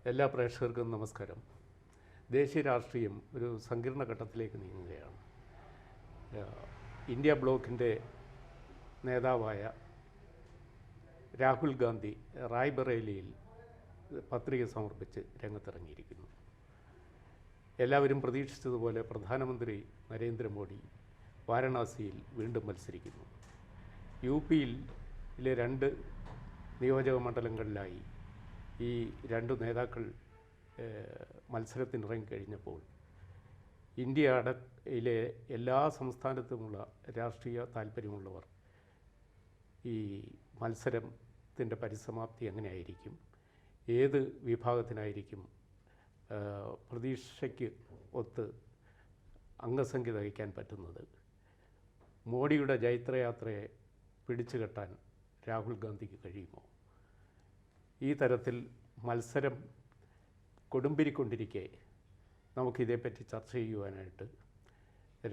എല്ലാ പ്രേക്ഷകർക്കും നമസ്കാരം. ദേശീയ രാഷ്ട്രീയം ഒരു സങ്കീർണ ഘട്ടത്തിലേക്ക് നീങ്ങുകയാണ്. ഇന്ത്യ ബ്ലോക്കിൻ്റെ നേതാവായ രാഹുൽ ഗാന്ധി റായ്ബറേലിയിൽ പത്രിക സമർപ്പിച്ച് രംഗത്തിറങ്ങിയിരിക്കുന്നു. എല്ലാവരും പ്രതീക്ഷിച്ചതുപോലെ പ്രധാനമന്ത്രി നരേന്ദ്രമോദി വാരണാസിയിൽ വീണ്ടും മത്സരിക്കുന്നു. യു പിയിലെ 2 നിയോജക മണ്ഡലങ്ങളിലായി ഈ 2 നേതാക്കൾ മത്സരത്തിനിറങ്ങിക്കഴിഞ്ഞപ്പോൾ ഇന്ത്യയിലെ എല്ലാ സംസ്ഥാനത്തുമുള്ള രാഷ്ട്രീയ താല്പര്യമുള്ളവർ ഈ മത്സരത്തിൻ്റെ പരിസമാപ്തി എങ്ങനെയായിരിക്കും, ഏത് വിഭാഗത്തിനായിരിക്കും പ്രതീക്ഷയ്ക്ക് ഒത്ത് അംഗസംഖ്യ വഹിക്കാൻ പറ്റുന്നത്, മോഡിയുടെ ജൈത്രയാത്രയെ പിടിച്ചുകെട്ടാൻ രാഹുൽ ഗാന്ധിക്ക് കഴിയുമോ, ഈ തരത്തിൽ മത്സരം കൊടുമ്പിരിക്കൊണ്ടിരിക്കെ നമുക്കിതേപ്പറ്റി ചർച്ച ചെയ്യുവാനായിട്ട്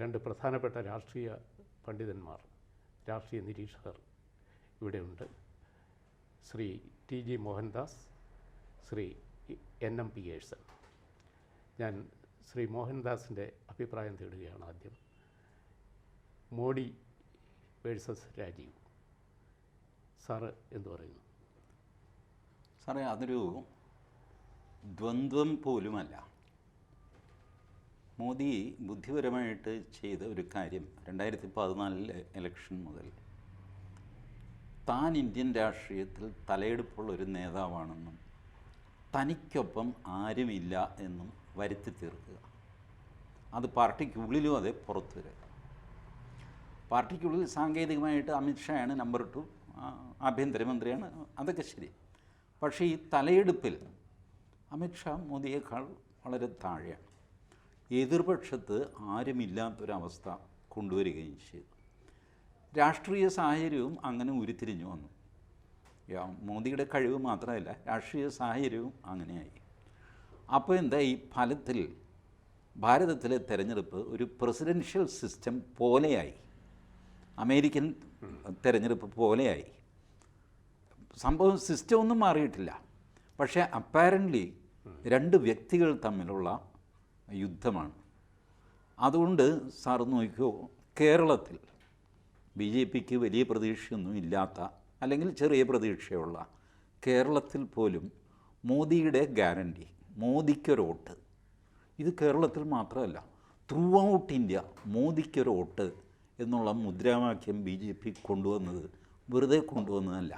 2 പ്രധാനപ്പെട്ട രാഷ്ട്രീയ പണ്ഡിതന്മാർ, രാഷ്ട്രീയ നിരീക്ഷകർ ഇവിടെയുണ്ട്. Shri TG Mohandas, Shri NM Pearson. ഞാൻ ശ്രീ മോഹൻദാസിൻ്റെ അഭിപ്രായം തേടുകയാണ് ആദ്യം. മോഡി വേഴ്സസ് രാജീവ്, സാറ് എന്തു പറയുന്നു? സാറേ, അതൊരു ദ്വന്ദ്വം പോലുമല്ല. മോദി ബുദ്ധിപരമായിട്ട് ചെയ്ത ഒരു കാര്യം 2014 ഇലക്ഷൻ മുതൽ താൻ ഇന്ത്യൻ രാഷ്ട്രീയത്തിൽ തലയെടുപ്പുള്ളൊരു നേതാവാണെന്നും തനിക്കൊപ്പം ആരുമില്ല എന്നും വരുത്തി തീർക്കുക. അത് പാർട്ടിക്കുള്ളിലും അതെ, പുറത്തു വരിക. പാർട്ടിക്കുള്ളിൽ സാങ്കേതികമായിട്ട് അമിത്ഷായാണ് നമ്പർ 2, ആഭ്യന്തരമന്ത്രിയാണ്, അതൊക്കെ ശരി. പക്ഷേ ഈ തലയെടുപ്പിൽ അമിത്ഷാ മോദിയേക്കാൾ വളരെ താഴെയാണ്. എതിർപക്ഷത്ത് ആരുമില്ലാത്തൊരവസ്ഥ കൊണ്ടുവരികയും ചെയ്തു. രാഷ്ട്രീയ സാഹചര്യവും അങ്ങനെ ഉരുത്തിരിഞ്ഞു വന്നു. മോദിയുടെ കഴിവ് മാത്രമല്ല, രാഷ്ട്രീയ സാഹചര്യവും അങ്ങനെയായി. അപ്പോൾ എന്താ, ഈ ഫലത്തിൽ ഭാരതത്തിലെ തെരഞ്ഞെടുപ്പ് ഒരു പ്രസിഡൻഷ്യൽ സിസ്റ്റം പോലെയായി, അമേരിക്കൻ തെരഞ്ഞെടുപ്പ് പോലെയായി. സംഭവം സിസ്റ്റം ഒന്നും മാറിയിട്ടില്ല. പക്ഷേ അപ്പാരൻ്റ്ലി 2 വ്യക്തികൾ തമ്മിലുള്ള യുദ്ധമാണ്. അതുകൊണ്ട് സാർ നോക്കിയോ, കേരളത്തിൽ BJPക്ക് വലിയ പ്രതീക്ഷയൊന്നും ഇല്ലാത്ത, അല്ലെങ്കിൽ ചെറിയ പ്രതീക്ഷയുള്ള കേരളത്തിൽ പോലും മോദിയുടെ ഗ്യാരണ്ടി, മോദിക്കൊരോട്ട്, ഇത് കേരളത്തിൽ മാത്രമല്ല ത്രൂ ഔട്ട് ഇന്ത്യ മോദിക്കൊരോട്ട് എന്നുള്ള മുദ്രാവാക്യം BJP കൊണ്ടുവന്നത് വെറുതെ കൊണ്ടുവന്നതല്ല.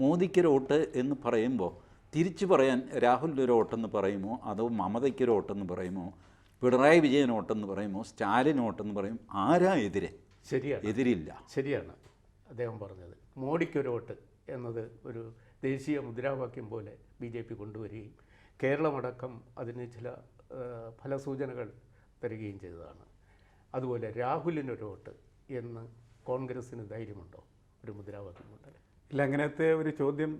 മോദിക്കൊരോട്ട് എന്ന് പറയുമ്പോൾ തിരിച്ചു പറയാൻ രാഹുലിൻ്റെ ഒരു വോട്ടെന്ന് പറയുമോ, അതോ മമതയ്ക്കൊരു വോട്ടെന്ന് പറയുമോ, പിണറായി വിജയൻ വോട്ടെന്ന് പറയുമോ, സ്റ്റാലിൻ വോട്ടെന്ന് പറയും, ആരാ എതിരെ? ശരിയാണ്, എതിരില്ല. ശരിയാണ് അദ്ദേഹം പറഞ്ഞത്. മോഡിക്കൊരു വോട്ട് എന്നത് ഒരു ദേശീയ മുദ്രാവാക്യം പോലെ BJP കൊണ്ടുവരികയും കേരളമടക്കം അതിന് ചില ഫലസൂചനകൾ തരികയും ചെയ്തതാണ്. അതുപോലെ രാഹുലിനൊരു വോട്ട് എന്ന് കോൺഗ്രസ്സിന് ധൈര്യമുണ്ടോ ഒരു മുദ്രാവാക്യം കൊണ്ടല്ലേ? ഇല്ല, അങ്ങനത്തെ ഒരു ചോദ്യം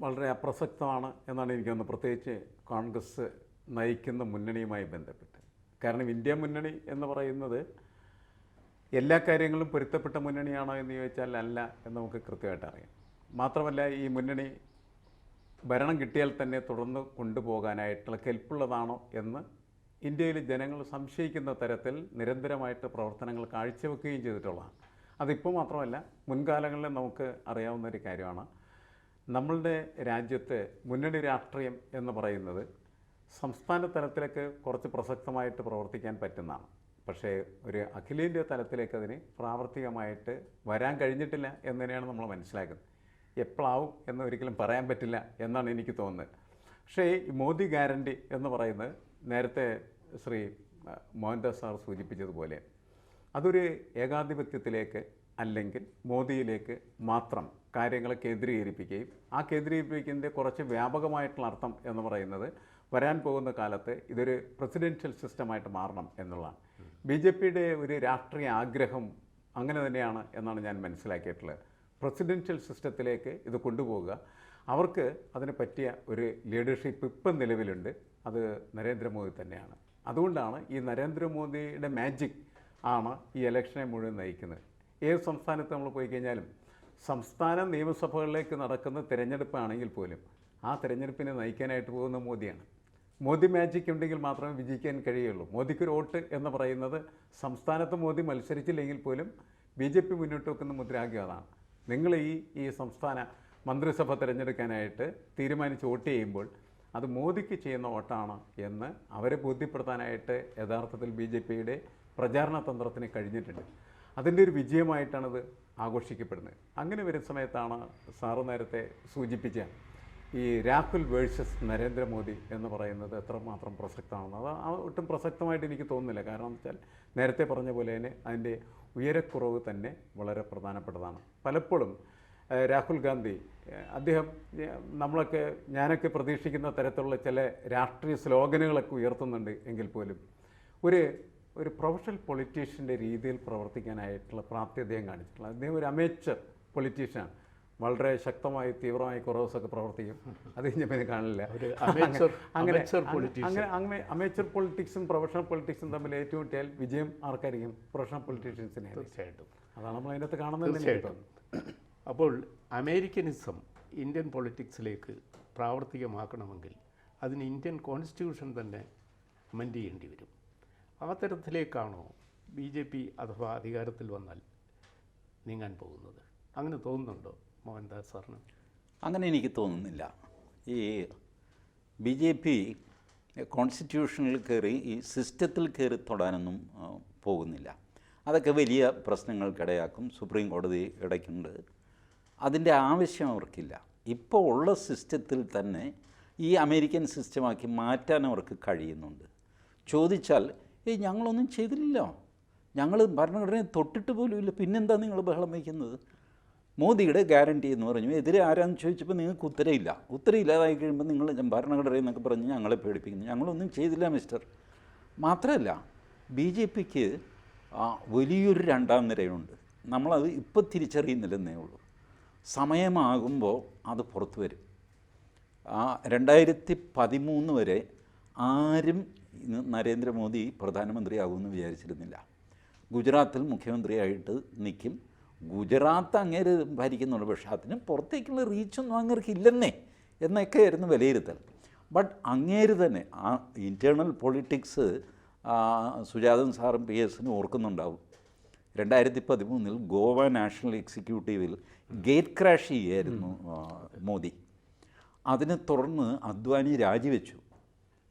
വളരെ അപ്രസക്തമാണ് എന്നാണ് എനിക്ക് തോന്നുന്നത്, പ്രത്യേകിച്ച് കോൺഗ്രസ് നയിക്കുന്ന മുന്നണിയുമായി ബന്ധപ്പെട്ട്. കാരണം ഇന്ത്യ മുന്നണി എന്ന് പറയുന്നത് എല്ലാ കാര്യങ്ങളും പൊരുത്തപ്പെട്ട മുന്നണിയാണോ എന്ന് ചോദിച്ചാൽ അല്ല എന്ന് നമുക്ക് കൃത്യമായിട്ട് അറിയാം. മാത്രമല്ല, ഈ മുന്നണി ഭരണം കിട്ടിയാൽ തന്നെ തുടർന്ന് കൊണ്ടുപോകാനായിട്ടുള്ള കെൽപ്പുള്ളതാണോ എന്ന് ഇന്ത്യയിലെ ജനങ്ങൾ സംശയിക്കുന്ന തരത്തിൽ നിരന്തരമായിട്ട് പ്രവർത്തനങ്ങൾ കാഴ്ചവെക്കുകയും ചെയ്തിട്ടുള്ളതാണ്. അതിപ്പോൾ മാത്രമല്ല, മുൻകാലങ്ങളിൽ നമുക്ക് അറിയാവുന്ന ഒരു കാര്യമാണ്. നമ്മളുടെ രാജ്യത്ത് മുന്നണി രാഷ്ട്രീയം എന്ന് പറയുന്നത് സംസ്ഥാന തലത്തിലേക്ക് കുറച്ച് പ്രസക്തമായിട്ട് പ്രവർത്തിക്കാൻ പറ്റുന്നതാണ്. പക്ഷേ ഒരു അഖിലേന്ത്യാ തലത്തിലേക്ക് അതിന് പ്രാവർത്തികമായിട്ട് വരാൻ കഴിഞ്ഞിട്ടില്ല എന്ന് തന്നെയാണ് നമ്മൾ മനസ്സിലാക്കുന്നത്. എപ്പോഴാവും എന്ന് ഒരിക്കലും പറയാൻ പറ്റില്ല എന്നാണ് എനിക്ക് തോന്നുന്നത്. പക്ഷേ ഈ മോദി ഗ്യാരണ്ടി എന്ന് പറയുന്നത് നേരത്തെ ശ്രീ മോഹൻദാസ് സാർ സൂചിപ്പിച്ചതുപോലെ അതൊരു ഏകാധിപത്യത്തിലേക്ക് അല്ലെങ്കിൽ മോദിയിലേക്ക് മാത്രം കാര്യങ്ങളെ കേന്ദ്രീകരിപ്പിക്കുകയും ആ കേന്ദ്രീകരിപ്പിക്കുന്നതിൻ്റെ കുറച്ച് വ്യാപകമായിട്ടുള്ള അർത്ഥം എന്ന് പറയുന്നത് വരാൻ പോകുന്ന കാലത്ത് ഇതൊരു പ്രസിഡൻഷ്യൽ സിസ്റ്റമായിട്ട് മാറണം എന്നുള്ളതാണ്. BJPയുടെ ഒരു രാഷ്ട്രീയ ആഗ്രഹം അങ്ങനെ തന്നെയാണ് എന്നാണ് ഞാൻ മനസ്സിലാക്കിയിട്ടുള്ളത്. പ്രസിഡൻഷ്യൽ സിസ്റ്റത്തിലേക്ക് ഇത് കൊണ്ടുപോവുക. അവർക്ക് അതിന് പറ്റിയ ഒരു ലീഡർഷിപ്പ് ഇപ്പം നിലവിലുണ്ട്, അത് നരേന്ദ്രമോദി തന്നെയാണ്. അതുകൊണ്ടാണ് ഈ നരേന്ദ്രമോദിയുടെ മാജിക് ആണ് ഈ ഇലക്ഷനെ മുഴുവൻ നയിക്കുന്നത്. ഏത് സംസ്ഥാനത്ത് നമ്മൾ പോയി കഴിഞ്ഞാലും സംസ്ഥാന നിയമസഭകളിലേക്ക് നടക്കുന്ന തിരഞ്ഞെടുപ്പാണെങ്കിൽ പോലും ആ തെരഞ്ഞെടുപ്പിനെ നയിക്കാനായിട്ട് പോകുന്ന മോദിയാണ്. മോദി മാജിക് ഉണ്ടെങ്കിൽ മാത്രമേ വിജയിക്കാൻ കഴിയുള്ളൂ. മോദിക്കൊരു വോട്ട് എന്ന് പറയുന്നത് സംസ്ഥാനത്ത് മോദി മത്സരിച്ചില്ലെങ്കിൽ പോലും BJP മുന്നോട്ട് വെക്കുന്ന മുദ്രാവാക്യം അതാണ്. നിങ്ങൾ ഈ സംസ്ഥാന മന്ത്രിസഭ തിരഞ്ഞെടുക്കാനായിട്ട് തീരുമാനിച്ച് വോട്ട് ചെയ്യുമ്പോൾ അത് മോദിക്ക് ചെയ്യുന്ന വോട്ടാണ് എന്ന് അവരെ ബോധ്യപ്പെടുത്താനായിട്ട് യഥാർത്ഥത്തിൽ BJPയുടെ പ്രചാരണ തന്ത്രത്തിന് കഴിഞ്ഞിട്ടുണ്ട്. അതിൻ്റെ ഒരു വിജയമായിട്ടാണത് ആഘോഷിക്കപ്പെടുന്നത്. അങ്ങനെ വരുന്ന സമയത്താണ് സാറ് നേരത്തെ സൂചിപ്പിച്ച ഈ രാഹുൽ വേഴ്സസ് നരേന്ദ്രമോദി എന്ന് പറയുന്നത് എത്രമാത്രം പ്രസക്തമാണെന്ന് അത് ഒട്ടും പ്രസക്തമായിട്ട് എനിക്ക് തോന്നുന്നില്ല. കാരണം എന്ന് വെച്ചാൽ നേരത്തെ പറഞ്ഞ പോലെ തന്നെ അതിൻ്റെ ഉയരക്കുറവ് തന്നെ വളരെ പ്രധാനപ്പെട്ടതാണ്. പലപ്പോഴും രാഹുൽ ഗാന്ധി അദ്ദേഹം ഞാനൊക്കെ പ്രതീക്ഷിക്കുന്ന തരത്തിലുള്ള ചില രാഷ്ട്രീയ സ്ലോഗനുകളൊക്കെ ഉയർത്തുന്നുണ്ട് എങ്കിൽ പോലും ഒരു പ്രൊഫഷണൽ പൊളിറ്റീഷ്യൻ്റെ രീതിയിൽ പ്രവർത്തിക്കാനായിട്ടുള്ള പ്രാപ്തി അദ്ദേഹം കാണിച്ചിട്ടുള്ള അദ്ദേഹം ഒരു അമേച്ചർ പൊളിറ്റീഷ്യനാണ്. വളരെ ശക്തമായി തീവ്രമായി കുറവൊക്കെ പ്രവർത്തിക്കും. അത് ഞാൻ പിന്നെ കാണില്ല. അങ്ങനെ അമേച്ചർ പൊളിറ്റിക്സും പ്രൊഫഷണൽ പൊളിറ്റിക്സും തമ്മിൽ ഏറ്റുമുട്ടിയാൽ വിജയം ആർക്കായിരിക്കും? പ്രൊഫഷണൽ പൊളിറ്റീഷ്യൻസിനെ. തീർച്ചയായിട്ടും അതാണ് നമ്മൾ അതിനകത്ത് കാണുന്നത്. അപ്പോൾ അമേരിക്കനിസം ഇന്ത്യൻ പൊളിറ്റിക്സിലേക്ക് പ്രാവർത്തികമാക്കണമെങ്കിൽ അതിന് ഇന്ത്യൻ കോൺസ്റ്റിറ്റ്യൂഷൻ തന്നെ അമെൻഡ് ചെയ്യേണ്ടി വരും. ആ തരത്തിലേക്കാണോ BJP അഥവാ അധികാരത്തിൽ വന്നാൽ നീങ്ങാൻ പോകുന്നത്? അങ്ങനെ തോന്നുന്നുണ്ടോ മോഹൻദാസ് സാറിന്? അങ്ങനെ എനിക്ക് തോന്നുന്നില്ല. ഈ BJP കോൺസ്റ്റിറ്റ്യൂഷനിൽ കയറി ഈ സിസ്റ്റത്തിൽ കയറി തൊടാനൊന്നും പോകുന്നില്ല. അതൊക്കെ വലിയ പ്രശ്നങ്ങൾക്കിടയാക്കും. സുപ്രീം കോടതി ഇടയ്ക്കുണ്ട്. അതിൻ്റെ ആവശ്യം അവർക്കില്ല. ഇപ്പോൾ ഉള്ള സിസ്റ്റത്തിൽ തന്നെ ഈ അമേരിക്കൻ സിസ്റ്റമാക്കി മാറ്റാൻ അവർക്ക് കഴിയുന്നുണ്ട്. ചോദിച്ചാൽ ഞങ്ങളൊന്നും ചെയ്തില്ലല്ലോ, ഞങ്ങൾ ഭരണഘടനയെ തൊട്ടിട്ട് പോലും ഇല്ല, പിന്നെന്താ നിങ്ങൾ ബഹളം വയ്ക്കുന്നത്? മോദിയുടെ ഗ്യാരണ്ടി എന്ന് പറഞ്ഞു. എതിരെ ആരാന്ന് ചോദിച്ചപ്പോൾ നിങ്ങൾക്ക് ഉത്തരയില്ലാതായി കഴിയുമ്പോൾ നിങ്ങൾ ഭരണഘടന എന്നൊക്കെ പറഞ്ഞ് ഞങ്ങളെ പേടിപ്പിക്കുന്നു. ഞങ്ങളൊന്നും ചെയ്തില്ല മിസ്റ്റർ. മാത്രമല്ല BJPക്ക് വലിയൊരു രണ്ടാം നിരയുണ്ട്. നമ്മളത് ഇപ്പോൾ തിരിച്ചറിയുന്നില്ലെന്നേ ഉള്ളൂ. സമയമാകുമ്പോൾ അത് പുറത്തു വരും. 2013 വരെ ആരും നരേന്ദ്രമോദി പ്രധാനമന്ത്രിയാകുമെന്ന് വിചാരിച്ചിരുന്നില്ല. ഗുജറാത്തിൽ മുഖ്യമന്ത്രിയായിട്ട് നിൽക്കും. ഗുജറാത്ത് അങ്ങേര് ഭരിക്കുന്നുള്ളൂ, പക്ഷേ അതിന് പുറത്തേക്കുള്ള റീച്ചൊന്നും അങ്ങേർക്ക് ഇല്ലെന്നേ എന്നൊക്കെയായിരുന്നു വിലയിരുത്തൽ. ബട്ട് അങ്ങേര് തന്നെ ആ ഇൻറ്റേർണൽ പൊളിറ്റിക്സ് സുജാതൻ സാറും PS ഓർക്കുന്നുണ്ടാവും. 2013 ഗോവ നാഷണൽ എക്സിക്യൂട്ടീവിൽ ഗേറ്റ് ക്രാഷ് ചെയ്യായിരുന്നു മോദി. അതിനെ തുടർന്ന് അദ്വാനി രാജിവെച്ചു.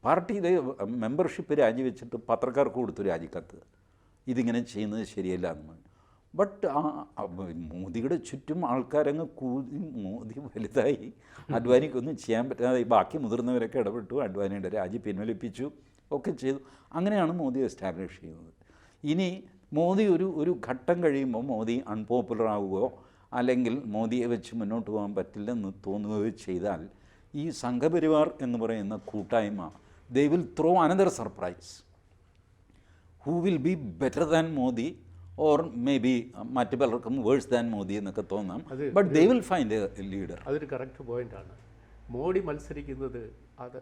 പാർട്ടിയുടെ മെമ്പർഷിപ്പ് രാജിവെച്ചിട്ട് പത്രക്കാർക്ക് കൊടുത്തു രാജിക്കത്ത്, ഇതിങ്ങനെ ചെയ്യുന്നത് ശരിയല്ല എന്ന്. ബട്ട് മോദിയുടെ ചുറ്റും ആൾക്കാരങ്ങ് കൂടി മോദി വലുതായി. അദ്വാനിക്കൊന്നും ചെയ്യാൻ പറ്റാതെ ബാക്കി മുതിർന്നവരൊക്കെ ഇടപെട്ടു. അദ്വാനിയുടെ രാജി പിൻവലിപ്പിച്ചു, ഒക്കെ ചെയ്തു. അങ്ങനെയാണ് മോദി എസ്റ്റാബ്ലിഷ് ചെയ്യുന്നത്. ഇനി മോദി ഒരു ഘട്ടം കഴിയുമ്പോൾ മോദി അൺപോപ്പുലർ ആവുകയോ അല്ലെങ്കിൽ മോദിയെ വെച്ച് മുന്നോട്ട് പോകാൻ പറ്റില്ലെന്ന് തോന്നുകയോ ചെയ്താൽ ഈ സംഘപരിവാർ എന്ന് പറയുന്ന കൂട്ടായ്മ they will throw another surprise who will be better than Modi or maybe മറ്റു പലർക്കും വേഴ്സ് ദാൻ മോദി എന്നൊക്കെ തോന്നാം. But they will find a leader. അതൊരു കറക്റ്റ് പോയിൻ്റാണ്. മോഡി മത്സരിക്കുന്നത് അത്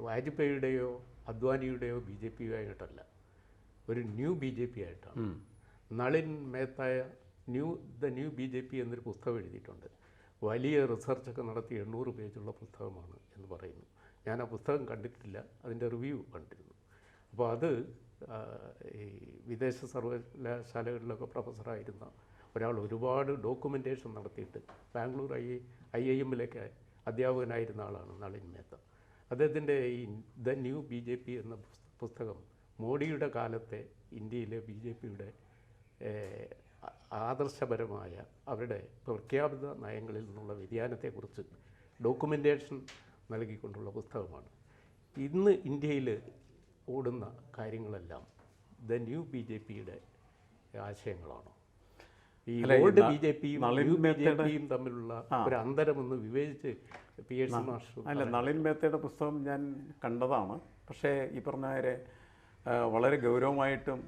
വാജ്പേയിയുടെയോ അദ്വാനിയുടെയോ BJPയോ ആയിട്ടല്ല, ഒരു ന്യൂ BJP ആയിട്ടാണ്. നളിൻ മേത്തായ ദ ന്യൂ BJP എന്നൊരു പുസ്തകം എഴുതിയിട്ടുണ്ട്. വലിയ റിസർച്ചൊക്കെ നടത്തി 800 പേജുള്ള പുസ്തകമാണ് എന്ന് പറയുന്നു. ഞാൻ ആ പുസ്തകം കണ്ടിട്ടില്ല, അതിൻ്റെ റിവ്യൂ കണ്ടിരുന്നു. അപ്പോൾ അത് ഈ വിദേശ സർവകലാശാലകളിലൊക്കെ പ്രൊഫസറായിരുന്ന ഒരാൾ ഒരുപാട് ഡോക്യുമെൻറ്റേഷൻ നടത്തിയിട്ട് ബാംഗ്ലൂർ IIM-ലേക്ക് അധ്യാപകനായിരുന്ന ആളാണ് നളിൻ മേത്ത. അദ്ദേഹത്തിൻ്റെ ഈ ദ ന്യൂ BJP എന്ന പുസ്തകം മോഡിയുടെ കാലത്തെ ഇന്ത്യയിലെ BJPയുടെ ആദർശപരമായ അവരുടെ പ്രഖ്യാപിത നയങ്ങളിൽ നിന്നുള്ള വ്യതിയാനത്തെക്കുറിച്ച് ഡോക്യുമെൻറ്റേഷൻ നൽകിക്കൊണ്ടുള്ള പുസ്തകമാണ്. ഇന്ന് ഇന്ത്യയിൽ ഓടുന്ന കാര്യങ്ങളെല്ലാം ദ ന്യൂ BJPയുടെ ആശയങ്ങളാണോ? ഈ ഓൾഡ് BJPയും ന്യൂ BJPയും തമ്മിലുള്ള ഒരു അന്തരമൊന്ന് വിവേചിച്ച് PS മാസ്റ്റർ. അല്ല, നളിൻ മേത്തയുടെ പുസ്തകം ഞാൻ കണ്ടതാണ്. പക്ഷേ ഈ പറഞ്ഞവരെ വളരെ ഗൗരവമായിട്ടും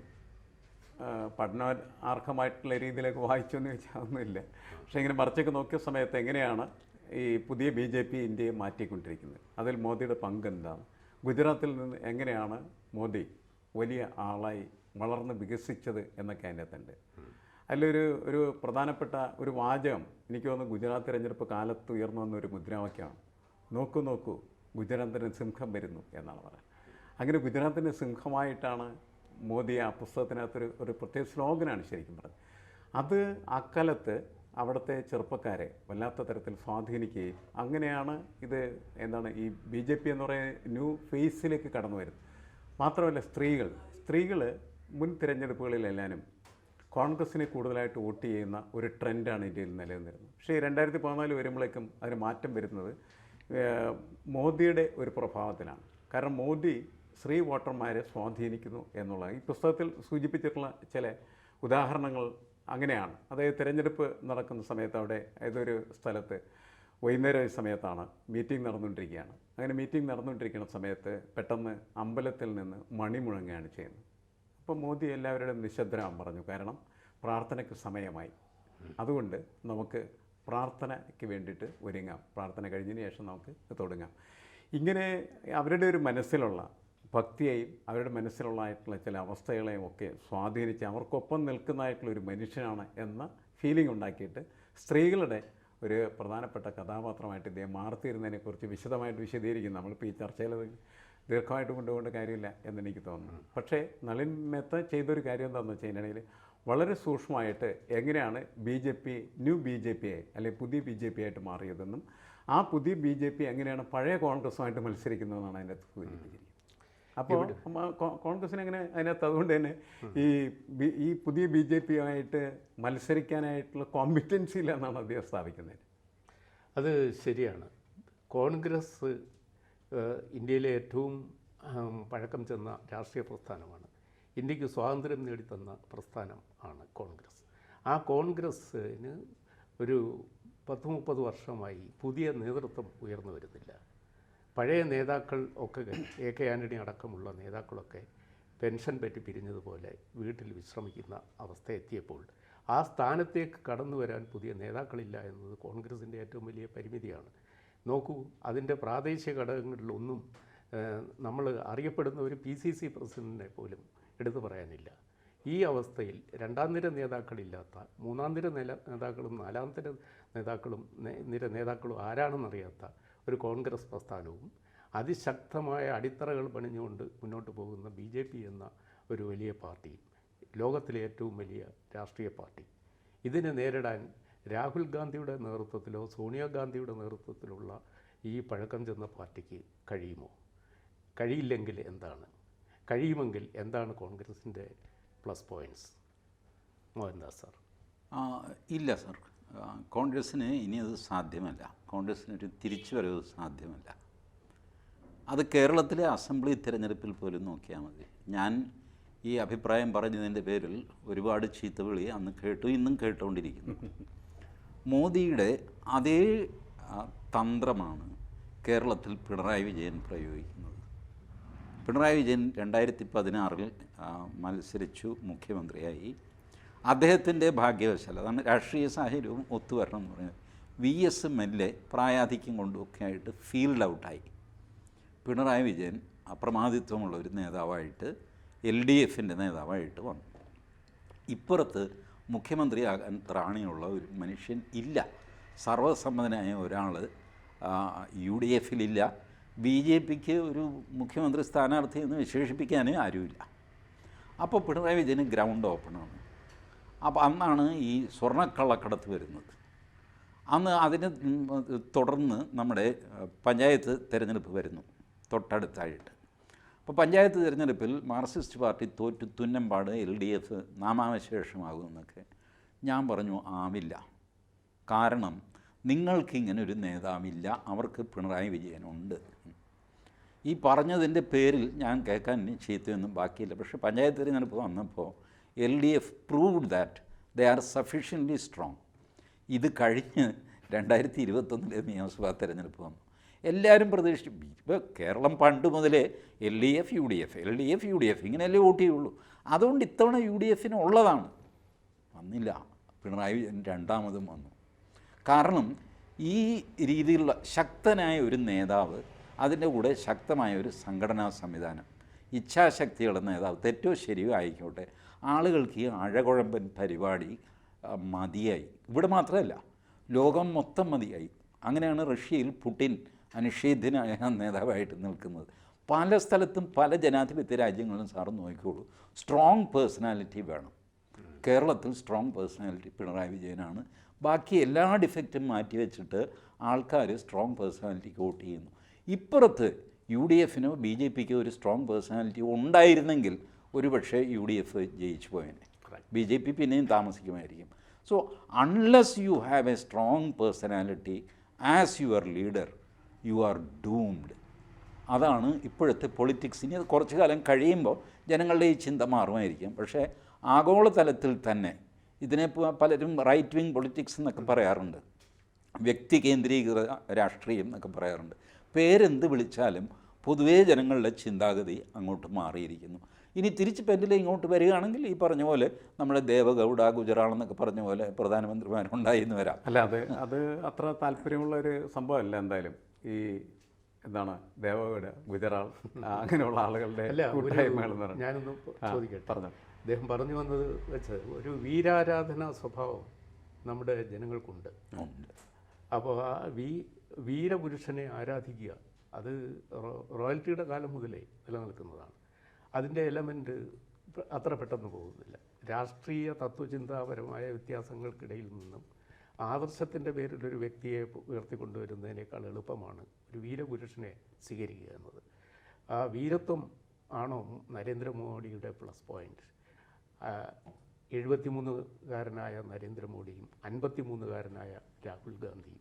പഠനാർഹമായിട്ടുള്ള രീതിയിലേക്ക് വായിച്ചു എന്ന് ചോദിച്ചാൽ ഒന്നുമില്ല. പക്ഷേ ഇങ്ങനെ മറിച്ചൊക്കെ നോക്കിയ സമയത്ത് എങ്ങനെയാണ് ഈ പുതിയ BJP ഇന്ത്യയെ മാറ്റിക്കൊണ്ടിരിക്കുന്നത്, അതിൽ മോദിയുടെ പങ്ക് എന്താണ്, ഗുജറാത്തിൽ നിന്ന് എങ്ങനെയാണ് മോദി വലിയ ആളായി വളർന്ന് വികസിച്ചത് എന്നൊക്കെ അതിനകത്തുണ്ട്. അതിലൊരു പ്രധാനപ്പെട്ട ഒരു വാചകം എനിക്ക് തോന്നുന്നു ഗുജറാത്ത് തിരഞ്ഞെടുപ്പ് കാലത്ത് ഉയർന്നു വന്ന ഒരു മുദ്രാവാക്യമാണ്. നോക്കൂ നോക്കൂ ഗുജറാത്തിന് സിംഹം വരുന്നു എന്നാണ് പറയുന്നത്. അങ്ങനെ ഗുജറാത്തിന് സിംഹമായിട്ടാണ് മോദി ആ പുസ്തകത്തിനകത്തൊരു ഒരു പ്രത്യേക സ്ലോഗനാണ് ശരിക്കും പറഞ്ഞത്. അത് അക്കാലത്ത് അവിടുത്തെ ചെറുപ്പക്കാരെ വല്ലാത്ത തരത്തിൽ സ്വാധീനിക്കുകയും അങ്ങനെയാണ് ഇത് എന്താണ് ഈ BJP എന്ന് പറയുന്ന ന്യൂ ഫേസിലേക്ക് കടന്നു വരുന്നത്. മാത്രമല്ല സ്ത്രീകൾ മുൻ തിരഞ്ഞെടുപ്പുകളിലെല്ലാനും കോൺഗ്രസ്സിനെ കൂടുതലായിട്ട് വോട്ട് ചെയ്യുന്ന ഒരു ട്രെൻഡാണ് ഇന്ത്യയിൽ നിലനിന്നിരുന്നത്. പക്ഷേ 2014 വരുമ്പോഴേക്കും അതിന് മാറ്റം വരുന്നത് മോദിയുടെ ഒരു പ്രഭാവത്തിലാണ്. കാരണം മോദി സ്ത്രീ വോട്ടർമാരെ സ്വാധീനിക്കുന്നു എന്നുള്ളത് ഈ പുസ്തകത്തിൽ സൂചിപ്പിച്ചിട്ടുള്ള ചില ഉദാഹരണങ്ങൾ അങ്ങനെയാണ്. അതായത് തിരഞ്ഞെടുപ്പ് നടക്കുന്ന സമയത്ത് അവിടെ ഏതൊരു സ്ഥലത്ത് വൈകുന്നേരം സമയത്താണ് മീറ്റിംഗ് നടന്നുകൊണ്ടിരിക്കുകയാണ്. അങ്ങനെ മീറ്റിംഗ് നടന്നുകൊണ്ടിരിക്കുന്ന സമയത്ത് പെട്ടെന്ന് അമ്പലത്തിൽ നിന്ന് മണി മുഴങ്ങുകയാണ് ചെയ്യുന്നത്. അപ്പോൾ മോദി എല്ലാവരുടെയും നിശബ്ദരാൻ പറഞ്ഞു. കാരണം പ്രാർത്ഥനയ്ക്ക് സമയമായി, അതുകൊണ്ട് നമുക്ക് പ്രാർത്ഥനയ്ക്ക് വേണ്ടിയിട്ട് ഒരുങ്ങാം, പ്രാർത്ഥന കഴിഞ്ഞതിന് ശേഷം നമുക്ക് തുടങ്ങാം. ഇങ്ങനെ അവരുടെ ഒരു മനസ്സിലുള്ള ഭക്തിയെയും അവരുടെ മനസ്സിലുള്ളതായിട്ടുള്ള ചില അവസ്ഥകളെയും ഒക്കെ സ്വാധീനിച്ച് അവർക്കൊപ്പം നിൽക്കുന്നതായിട്ടുള്ള ഒരു മനുഷ്യനാണ് എന്ന ഫീലിംഗ് ഉണ്ടാക്കിയിട്ട് സ്ത്രീകളുടെ ഒരു പ്രധാനപ്പെട്ട കഥാപാത്രമായിട്ട് ഇദ്ദേഹം മാറിത്തീരുന്നതിനെക്കുറിച്ച് വിശദമായിട്ട് വിശദീകരിക്കുന്നു. നമ്മളിപ്പോൾ ഈ ചർച്ചയിൽ ദീർഘമായിട്ട് കൊണ്ടുപോകേണ്ട കാര്യമില്ല എന്നെനിക്ക് തോന്നുന്നു. പക്ഷേ നളിൻ മേത്ത ചെയ്തൊരു കാര്യം എന്താണെന്ന് വെച്ച് കഴിഞ്ഞാൽ വളരെ സൂക്ഷ്മമായിട്ട് എങ്ങനെയാണ് ന്യൂ BJP ആയി അല്ലെങ്കിൽ പുതിയ BJP ആയിട്ട് മാറിയതെന്നും ആ പുതിയ BJP എങ്ങനെയാണ് പഴയ കോൺഗ്രസുമായിട്ട് മത്സരിക്കുന്നതെന്നാണ് അതിനകത്ത് സൂചിപ്പിച്ചിരിക്കുന്നത്. അപ്പോൾ കോൺഗ്രസ്സിന് എങ്ങനെ അതിനകത്ത് അതുകൊണ്ട് തന്നെ ഈ പുതിയ BJP ആയിട്ട് മത്സരിക്കാനായിട്ടുള്ള കോമ്പിറ്റൻസി ഇല്ല എന്നാണ് അദ്ദേഹം സ്ഥാപിക്കുന്നത്. അത് ശരിയാണ്. കോൺഗ്രസ് ഇന്ത്യയിലെ ഏറ്റവും പഴക്കം ചെന്ന രാഷ്ട്രീയ പ്രസ്ഥാനമാണ്. ഇന്ത്യക്ക് സ്വാതന്ത്ര്യം നേടിത്തന്ന പ്രസ്ഥാനം ആണ് കോൺഗ്രസ്. ആ കോൺഗ്രസ്സിന് ഒരു 10-30 വർഷമായി പുതിയ നേതൃത്വം ഉയർന്നു വരുന്നില്ല. പഴയ നേതാക്കൾ ഒക്കെ AK ആൻ്റണി അടക്കമുള്ള നേതാക്കളൊക്കെ പെൻഷൻ പറ്റി പിരിഞ്ഞതുപോലെ വീട്ടിൽ വിശ്രമിക്കുന്ന അവസ്ഥ എത്തിയപ്പോൾ ആ സ്ഥാനത്തേക്ക് കടന്നു വരാൻ പുതിയ നേതാക്കളില്ല എന്നത് കോൺഗ്രസിൻ്റെ ഏറ്റവും വലിയ പരിമിതിയാണ്. നോക്കൂ, അതിൻ്റെ പ്രാദേശിക ഘടകങ്ങളിലൊന്നും നമ്മൾ അറിയപ്പെടുന്ന ഒരു PCC പ്രസിഡന്റിനെ പോലും എടുത്തു പറയാനില്ല. ഈ അവസ്ഥയിൽ രണ്ടാം നിര നേതാക്കളില്ലാത്ത, മൂന്നാം നിര നേതാക്കളും നാലാം നിര നേതാക്കളും ആരാണെന്നറിയാത്ത ഒരു കോൺഗ്രസ് പ്രസ്ഥാനവും അതിശക്തമായ അടിത്തറകൾ പണിഞ്ഞുകൊണ്ട് മുന്നോട്ട് പോകുന്ന BJP എന്ന ഒരു വലിയ പാർട്ടിയും, ലോകത്തിലെ ഏറ്റവും വലിയ രാഷ്ട്രീയ പാർട്ടി, ഇതിനെ നേരിടാൻ രാഹുൽ ഗാന്ധിയുടെ നേതൃത്വത്തിലോ സോണിയാഗാന്ധിയുടെ നേതൃത്വത്തിലുള്ള ഈ പഴക്കം ചെന്ന പാർട്ടിക്ക് കഴിയുമോ? കഴിയില്ലെങ്കിൽ എന്താണ്? കഴിയുമെങ്കിൽ എന്താണ് കോൺഗ്രസിൻ്റെ പ്ലസ് പോയിൻറ്റ്സ്? മോഹൻദാസ് സാർ. ഇല്ല സാർ, കോൺഗ്രസ്സിന് ഇനി അത് സാധ്യമല്ല. കോൺഗ്രസ്സിനൊരു തിരിച്ചുവരവ് സാധ്യമല്ല. അത് കേരളത്തിലെ അസംബ്ലി തിരഞ്ഞെടുപ്പിൽ പോലും നോക്കിയാൽ മതി. ഞാൻ ഈ അഭിപ്രായം പറഞ്ഞതിൻ്റെ പേരിൽ ഒരുപാട് ചീത്തവിളി അന്ന് കേട്ടു, ഇന്നും കേട്ടുകൊണ്ടിരിക്കുന്നു. മോദിയുടെ അതേ തന്ത്രമാണ് കേരളത്തിൽ പിണറായി വിജയൻ പ്രയോഗിക്കുന്നത്. പിണറായി വിജയൻ 2016 മത്സരിച്ചു, മുഖ്യമന്ത്രിയായി. അദ്ദേഹത്തിൻ്റെ ഭാഗ്യവശാൽ, അതാണ് രാഷ്ട്രീയ സാഹചര്യവും ഒത്തുവരണം എന്ന് പറയുന്നത്, VS മെല്ലെ പ്രായാധിക്യം കൊണ്ടുമൊക്കെ ആയിട്ട് ഫീൽഡ് ഔട്ടായി. പിണറായി വിജയൻ അപ്രമാദിത്വമുള്ള ഒരു നേതാവായിട്ട് LDFൻ്റെ നേതാവായിട്ട് വന്നു. ഇപ്പുറത്ത് മുഖ്യമന്ത്രിയാകാൻ ത്രാണിയുള്ള ഒരു മനുഷ്യൻ ഇല്ല. സർവസമ്മതനായ ഒരാൾ UDFിലില്ല. BJPക്ക് ഒരു മുഖ്യമന്ത്രി സ്ഥാനാർത്ഥി എന്ന് വിശേഷിപ്പിക്കാനേ ആരുമില്ല. അപ്പോൾ പിണറായി വിജയന് ഗ്രൗണ്ട് ഓപ്പണാണ്. അപ്പോൾ അന്നാണ് ഈ സ്വർണ്ണക്കള്ളക്കടത്ത് വരുന്നത്. അന്ന് അതിന് തുടർന്ന് നമ്മുടെ പഞ്ചായത്ത് തിരഞ്ഞെടുപ്പ് വരുന്നു തൊട്ടടുത്തായിട്ട്. അപ്പോൾ പഞ്ചായത്ത് തിരഞ്ഞെടുപ്പിൽ മാർക്സിസ്റ്റ് പാർട്ടി തോറ്റു തുന്നമ്പാട് LDF നാമാവശേഷമാകുമെന്നൊക്കെ ഞാൻ പറഞ്ഞു. ആവില്ല. കാരണം നിങ്ങൾക്കിങ്ങനെ ഒരു നേതാവില്ല, അവർക്ക് പിണറായി വിജയനുണ്ട്. ഈ പറഞ്ഞതിൻ്റെ പേരിൽ ഞാൻ കേൾക്കാൻ ചീത്തയൊന്നും ബാക്കിയില്ല. പക്ഷേ പഞ്ചായത്ത് തിരഞ്ഞെടുപ്പ് വന്നപ്പോൾ LDF proved that they are sufficiently strong. ഇത് കഴിഞ്ഞ് 2021 നിയമസഭാ തിരഞ്ഞെടുപ്പ് വന്നു. എല്ലാവരും പ്രതീക്ഷിച്ചു. ഇപ്പോൾ കേരളം പണ്ട് മുതലേ LDF UDF ഇങ്ങനെയല്ലേ വോട്ട് ചെയ്യുള്ളൂ. അതുകൊണ്ട് ഇത്തവണ UDFന് ഉള്ളതാണ്. വന്നില്ല. പിണറായി വിജയൻ രണ്ടാമതും വന്നു. കാരണം ഈ രീതിയിലുള്ള ശക്തനായ ഒരു നേതാവ്, അതിൻ്റെ കൂടെ ശക്തമായ ഒരു സംഘടനാ സംവിധാനം, ഇച്ഛാശക്തിയുള്ള നേതാവ്, തെറ്റോ ശരിയോ ആയിക്കോട്ടെ, ആളുകൾക്ക് ഈ അഴകുഴമ്പൻ പരിപാടി മതിയായി. ഇവിടെ മാത്രമല്ല, ലോകം മൊത്തം മതിയായി. അങ്ങനെയാണ് റഷ്യയിൽ പുടിൻ അനിഷേധ്യനായ നേതാവായിട്ട് നിൽക്കുന്നത്. പല സ്ഥലത്തും പല ജനാധിപത്യ രാജ്യങ്ങളിലും സാറ് നോക്കിക്കോളൂ, സ്ട്രോങ് പേഴ്സണാലിറ്റി വേണം. കേരളത്തിൽ സ്ട്രോങ് പേഴ്സണാലിറ്റി പിണറായി വിജയനാണ്. ബാക്കി എല്ലാ ഡിഫക്റ്റും മാറ്റി വെച്ചിട്ട് ആൾക്കാർ സ്ട്രോങ് പേഴ്സണാലിറ്റിക്ക് വോട്ട് ചെയ്യുന്നു. ഇപ്പുറത്ത് UDFനോ BJPക്കോ ഒരു സ്ട്രോങ് പേഴ്സണാലിറ്റി ഉണ്ടായിരുന്നെങ്കിൽ ഒരുപക്ഷെ UDF ജയിച്ചു പോയേനെ. BJP പിന്നെയും താമസിക്കുമായിരിക്കും. So unless you have a strong personality as your leader, you are doomed. അതാണ് ഇപ്പോഴത്തെ പൊളിറ്റിക്സ്. ഇനി അത് കുറച്ച് കാലം കഴിയുമ്പോൾ ജനങ്ങളുടെ ഈ ചിന്ത മാറുമായിരിക്കും. പക്ഷേ ആഗോളതലത്തിൽ തന്നെ ഇതിനെ പലരും റൈറ്റ് വിങ് പൊളിറ്റിക്സ് എന്നൊക്കെ പറയാറുണ്ട്, വ്യക്തി കേന്ദ്രീകൃത രാഷ്ട്രീയം എന്നൊക്കെ പറയാറുണ്ട്. പേരെന്ത് വിളിച്ചാലും പൊതുവേ ജനങ്ങളുടെ ചിന്താഗതി അങ്ങോട്ട് മാറിയിരിക്കുന്നു. ഇനി തിരിച്ച് പെൻഡിൽ ഇങ്ങോട്ട് വരികയാണെങ്കിൽ ഈ പറഞ്ഞ പോലെ നമ്മുടെ ദേവഗൗഡ, ഗുജറാൾ എന്നൊക്കെ പറഞ്ഞ പോലെ പ്രധാനമന്ത്രിമാരുണ്ടായി എന്ന് വരാം. അല്ല, അത് അത്ര താല്പര്യമുള്ള ഒരു സംഭവമല്ല. എന്തായാലും ഈ എന്താണ് ദേവഗൗഡ, ഗുജറാൾ അങ്ങനെയുള്ള ആളുകളുടെ കൂട്ടായ്മകളെന്ന് പറഞ്ഞു. ഞാനൊന്ന് ചോദിക്കട്ടെ, പറഞ്ഞു. അദ്ദേഹം പറഞ്ഞു വന്നത് വെച്ച് ഒരു വീരാരാധനാ സ്വഭാവം നമ്മുടെ ജനങ്ങൾക്കുണ്ട്. അപ്പോൾ ആ വീരപുരുഷനെ ആരാധിക്കുക അത് റോയൽറ്റിയുടെ കാലം മുതലേ നിലനിൽക്കുന്നതാണ്. അതിൻ്റെ എലമെൻറ്റ് അത്ര പെട്ടെന്ന് പോകുന്നില്ല. രാഷ്ട്രീയ തത്വചിന്താപരമായ വ്യത്യാസങ്ങൾക്കിടയിൽ നിന്നും ആദർശത്തിൻ്റെ പേരിൽ ഒരു വ്യക്തിയെ ഉയർത്തിക്കൊണ്ടുവരുന്നതിനേക്കാൾ എളുപ്പമാണ് ഒരു വീരപുരുഷനെ സ്വീകരിക്കുക എന്നത്. ആ വീരത്വം ആണോ നരേന്ദ്രമോദിയുടെ പ്ലസ് പോയിൻറ്റ്? 73കാരനായ നരേന്ദ്രമോദിയും 53കാരനായ രാഹുൽ ഗാന്ധിയും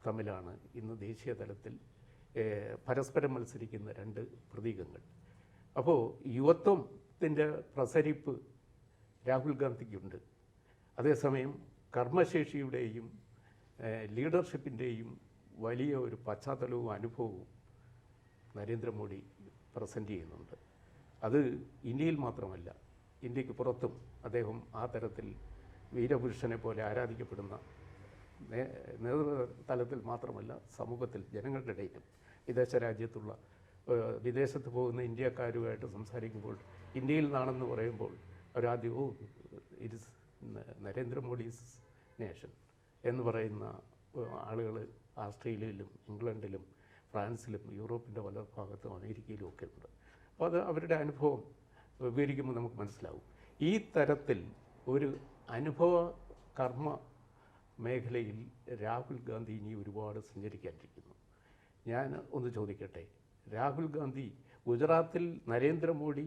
തമ്മിലാണ് ഇന്ന് ദേശീയ തലത്തിൽ പരസ്പരം മത്സരിക്കുന്ന രണ്ട് പ്രതീകങ്ങൾ. അപ്പോൾ യുവത്വത്തിൻ്റെ പ്രസരിപ്പ് രാഹുൽ ഗാന്ധിക്കുണ്ട്. അതേസമയം കർമ്മശേഷിയുടെയും ലീഡർഷിപ്പിൻ്റെയും വലിയ ഒരു പശ്ചാത്തലവും അനുഭവവും നരേന്ദ്രമോദി പ്രസൻറ്റ് ചെയ്യുന്നുണ്ട്. അത് ഇന്ത്യയിൽ മാത്രമല്ല, ഇന്ത്യക്ക് പുറത്തും അദ്ദേഹം ആ തരത്തിൽ വീരപുരുഷനെ പോലെ ആരാധിക്കപ്പെടുന്ന നേതൃതലത്തിൽ മാത്രമല്ല സമൂഹത്തിൽ ജനങ്ങളുടെ ഇടയിലും വിദേശ രാജ്യത്തുള്ള വിദേശത്ത് പോകുന്ന ഇന്ത്യക്കാരുമായിട്ട് സംസാരിക്കുമ്പോൾ ഇന്ത്യയിൽ നിന്നാണെന്ന് പറയുമ്പോൾ അവരാദ്യം ഇറ്റ് ഇസ് നരേന്ദ്രമോദീസ് നേഷൻ എന്ന് പറയുന്ന ആളുകൾ ഓസ്ട്രേലിയയിലും ഇംഗ്ലണ്ടിലും ഫ്രാൻസിലും യൂറോപ്പിൻ്റെ പല ഭാഗത്തും അമേരിക്കയിലും ഒക്കെ ഉണ്ട്. അപ്പോൾ അത് അവരുടെ അനുഭവം വിവരിക്കുമ്പോൾ നമുക്ക് മനസ്സിലാവും. ഈ തരത്തിൽ ഒരു അനുഭവ കർമ്മ മേഖലയിൽ രാഹുൽ ഗാന്ധി ഇനി ഒരുപാട് സഞ്ചരിക്കാനിരിക്കുന്നു. ഞാൻ ഒന്ന് ചോദിക്കട്ടെ, രാഹുൽ ഗാന്ധി ഗുജറാത്തിൽ നരേന്ദ്രമോദി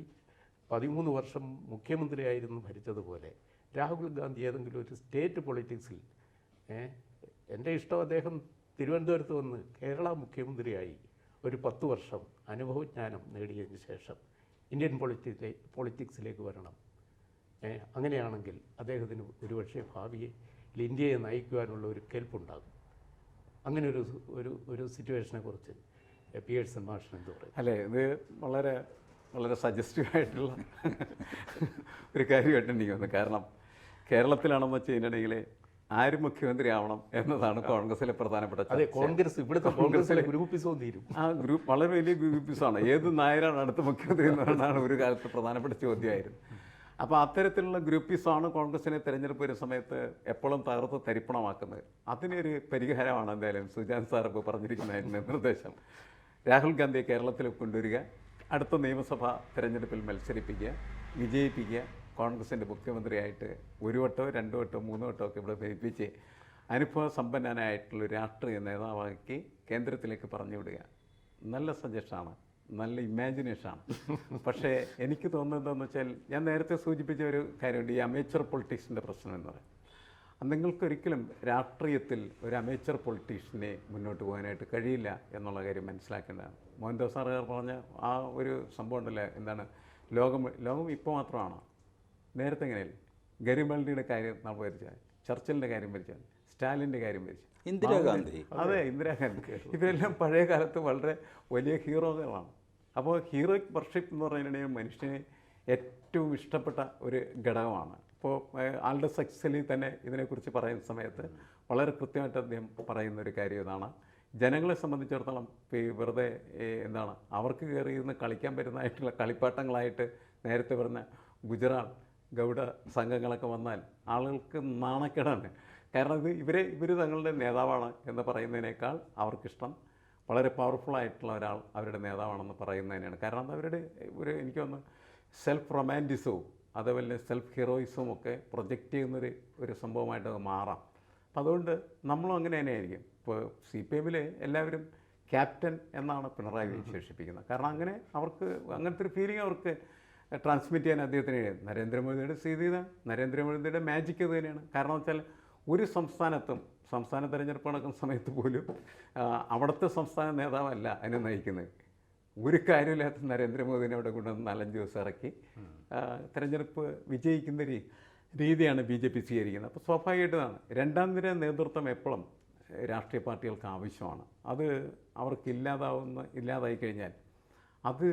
13 വർഷം മുഖ്യമന്ത്രിയായിരുന്നു ഭരിച്ചതുപോലെ രാഹുൽ ഗാന്ധി ഏതെങ്കിലും ഒരു സ്റ്റേറ്റ് പൊളിറ്റിക്സിൽ എൻ്റെ ഇഷ്ടം അദ്ദേഹം തിരുവനന്തപുരത്ത് വന്ന് കേരള മുഖ്യമന്ത്രിയായി ഒരു 10 വർഷം അനുഭവജ്ഞാനം നേടിയതിന് ശേഷം ഇന്ത്യൻ പൊളിറ്റിക്സിലേക്ക് വരണം. അങ്ങനെയാണെങ്കിൽ അദ്ദേഹത്തിന് ഒരുപക്ഷെ ഭാവിയിൽ ഇന്ത്യയെ നയിക്കുവാനുള്ള ഒരു കെൽപ്പുണ്ടാകും. അങ്ങനെ ഒരു സിറ്റുവേഷനെ കുറിച്ച് പിയേഴ്സൺ മാഷിന് എന്ത് പറയും? അല്ലേ, ഇത് വളരെ വളരെ സജസ്റ്റീവായിട്ടുള്ള ഒരു കാര്യമായിട്ട് എനിക്ക് തോന്നുന്നു. കാരണം കേരളത്തിലാണെന്ന് വെച്ച് കഴിഞ്ഞിട്ടുണ്ടെങ്കിൽ ആര് മുഖ്യമന്ത്രി ആവണം എന്നതാണ് കോൺഗ്രസിലെ പ്രധാനപ്പെട്ട അതെ, കോൺഗ്രസ് ഇവിടുത്തെ കോൺഗ്രസിലെ ഗ്രൂപ്പിസവും തീരും. ആ ഗ്രൂപ്പ് വളരെ വലിയ ഗ്രൂപ്പിസമാണ്. ഏത് നായരാണ് അടുത്ത മുഖ്യമന്ത്രി എന്നാണ് ഒരു കാലത്ത് പ്രധാനപ്പെട്ട ചോദ്യമായിരുന്നു. അപ്പോൾ അത്തരത്തിലുള്ള ഗ്രൂപ്പിസമാണ് കോൺഗ്രസിനെ തിരഞ്ഞെടുപ്പ് വരുന്ന സമയത്ത് എപ്പോഴും തകർത്ത് തരിപ്പണമാക്കുന്നത്. അതിനൊരു പരിഹാരമാണ് എന്തായാലും സുജാൻ സാർ ഇപ്പോൾ പറഞ്ഞിരിക്കുന്ന നിർദ്ദേശം. രാഹുൽ ഗാന്ധിയെ കേരളത്തിൽ കൊണ്ടുവരിക, അടുത്ത നിയമസഭാ തിരഞ്ഞെടുപ്പിൽ മത്സരിപ്പിക്കുക, വിജയിപ്പിക്കുക, കോൺഗ്രസിൻ്റെ മുഖ്യമന്ത്രിയായിട്ട് 1 വട്ടോ 2 വട്ടോ 3 വട്ടോ ഒക്കെ ഇവിടെ ഭരിപ്പിച്ച് അനുഭവ സമ്പന്നനായിട്ടുള്ള രാഷ്ട്രീയ നേതാവാക്കി കേന്ദ്രത്തിലേക്ക് പറഞ്ഞു വിടുക. നല്ല സജഷനാണ്, നല്ല ഇമാജിനേഷനാണ്. പക്ഷേ എനിക്ക് തോന്നുന്നത് എന്താണെന്ന് വെച്ചാൽ, ഞാൻ നേരത്തെ സൂചിപ്പിച്ച ഒരു കാര്യമുണ്ട്, ഈ അമേച്ചർ പൊളിറ്റിക്സിൻ്റെ പ്രശ്നം എന്ന് പറയും. നിങ്ങൾക്കൊരിക്കലും രാഷ്ട്രീയത്തിൽ ഒരു അമേച്ചർ പൊളിറ്റീഷ്യനെ മുന്നോട്ട് പോകാനായിട്ട് കഴിയില്ല എന്നുള്ള കാര്യം മനസ്സിലാക്കേണ്ടതാണ്. മോഹൻദാസ് സാർ പറഞ്ഞ ആ ഒരു സംഭവം ഉണ്ടല്ലോ, എന്താണ് ലോകം ഇപ്പോൾ മാത്രമാണ്, നേരത്തെ എങ്ങനെയല്ല. ഗരിബാൾഡിയുടെ കാര്യം നമ്മൾ ഭരിച്ചാൽ, ചർച്ചിലിൻ്റെ കാര്യം ഭരിച്ചാൽ, സ്റ്റാലിൻ്റെ കാര്യം ഭരിച്ചാൽ, ഇന്ദിരാഗാന്ധി, അതെ ഇന്ദിരാഗാന്ധി, ഇവരെല്ലാം പഴയ കാലത്ത് വളരെ വലിയ ഹീറോകളാണ്. അപ്പോൾ ഹീറോയിക് വർഷിപ്പ് എന്ന് പറയുന്നത് മനുഷ്യനെ ഏറ്റവും ഇഷ്ടപ്പെട്ട ഒരു ഘടകമാണ്. ഇപ്പോൾ ആൽഡസ് എക്സലി തന്നെ ഇതിനെക്കുറിച്ച് പറയുന്ന സമയത്ത് വളരെ കൃത്യമായിട്ട് അദ്ദേഹം പറയുന്ന ഒരു കാര്യം ഇതാണ്. ജനങ്ങളെ സംബന്ധിച്ചിടത്തോളം വെറുതെ എന്താണ് അവർക്ക് കയറിയിരുന്ന് കളിക്കാൻ പറ്റുന്നതായിട്ടുള്ള കളിപ്പാട്ടങ്ങളായിട്ട് നേരത്തെ പറഞ്ഞ ഗുജറാൾ ഗൗഡ സംഘങ്ങളൊക്കെ വന്നാൽ ആളുകൾക്ക് നാണക്കേടാണ്. കാരണം ഇവർ തങ്ങളുടെ നേതാവാണ് എന്ന് പറയുന്നതിനേക്കാൾ അവർക്കിഷ്ടം വളരെ പവർഫുള്ളായിട്ടുള്ള ഒരാൾ അവരുടെ നേതാവാണെന്ന് പറയുന്നതിനാണ്. കാരണം അത് അവരുടെ എനിക്ക് തോന്നുന്നു സെൽഫ് റൊമാൻറ്റിസവും അതേപോലെ സെൽഫ് ഹീറോയിസവും ഒക്കെ പ്രൊജക്റ്റ് ചെയ്യുന്നൊരു സംഭവമായിട്ട് അത് മാറാം. അപ്പം അതുകൊണ്ട് നമ്മളും അങ്ങനെ തന്നെയായിരിക്കും. ഇപ്പോൾ CPM എല്ലാവരും ക്യാപ്റ്റൻ എന്നാണ് പിണറായി വിശേഷിപ്പിക്കുന്നത്. കാരണം അങ്ങനെ അവർക്ക് അങ്ങനത്തെ ഒരു ഫീലിംഗ് അവർക്ക് ട്രാൻസ്മിറ്റ് ചെയ്യാൻ അദ്ദേഹത്തിന് കഴിയും. നരേന്ദ്രമോദിയുടെ സ്ഥിതി നരേന്ദ്രമോദിയുടെ മാജിക് അത് തന്നെയാണ്. കാരണം വെച്ചാൽ ഒരു സംസ്ഥാന തെരഞ്ഞെടുപ്പ് നടക്കുന്ന സമയത്ത് പോലും അവിടുത്തെ സംസ്ഥാന നേതാവല്ല അതിനെ നയിക്കുന്നത്. ഒരു കാര്യമില്ലാത്ത നരേന്ദ്രമോദിനെ അവിടെ കൊണ്ടുവന്ന് 4-5 ദിവസം ഇറക്കി തെരഞ്ഞെടുപ്പ് വിജയിക്കുന്ന രീതിയാണ് BJP സ്വീകരിക്കുന്നത്. അപ്പോൾ സ്വാഭാവികമായിട്ടാണ് രണ്ടാം നിര നേതൃത്വം എപ്പോഴും രാഷ്ട്രീയ പാർട്ടികൾക്ക് ആവശ്യമാണ്. അത് അവർക്ക് ഇല്ലാതായി കഴിഞ്ഞാൽ അത്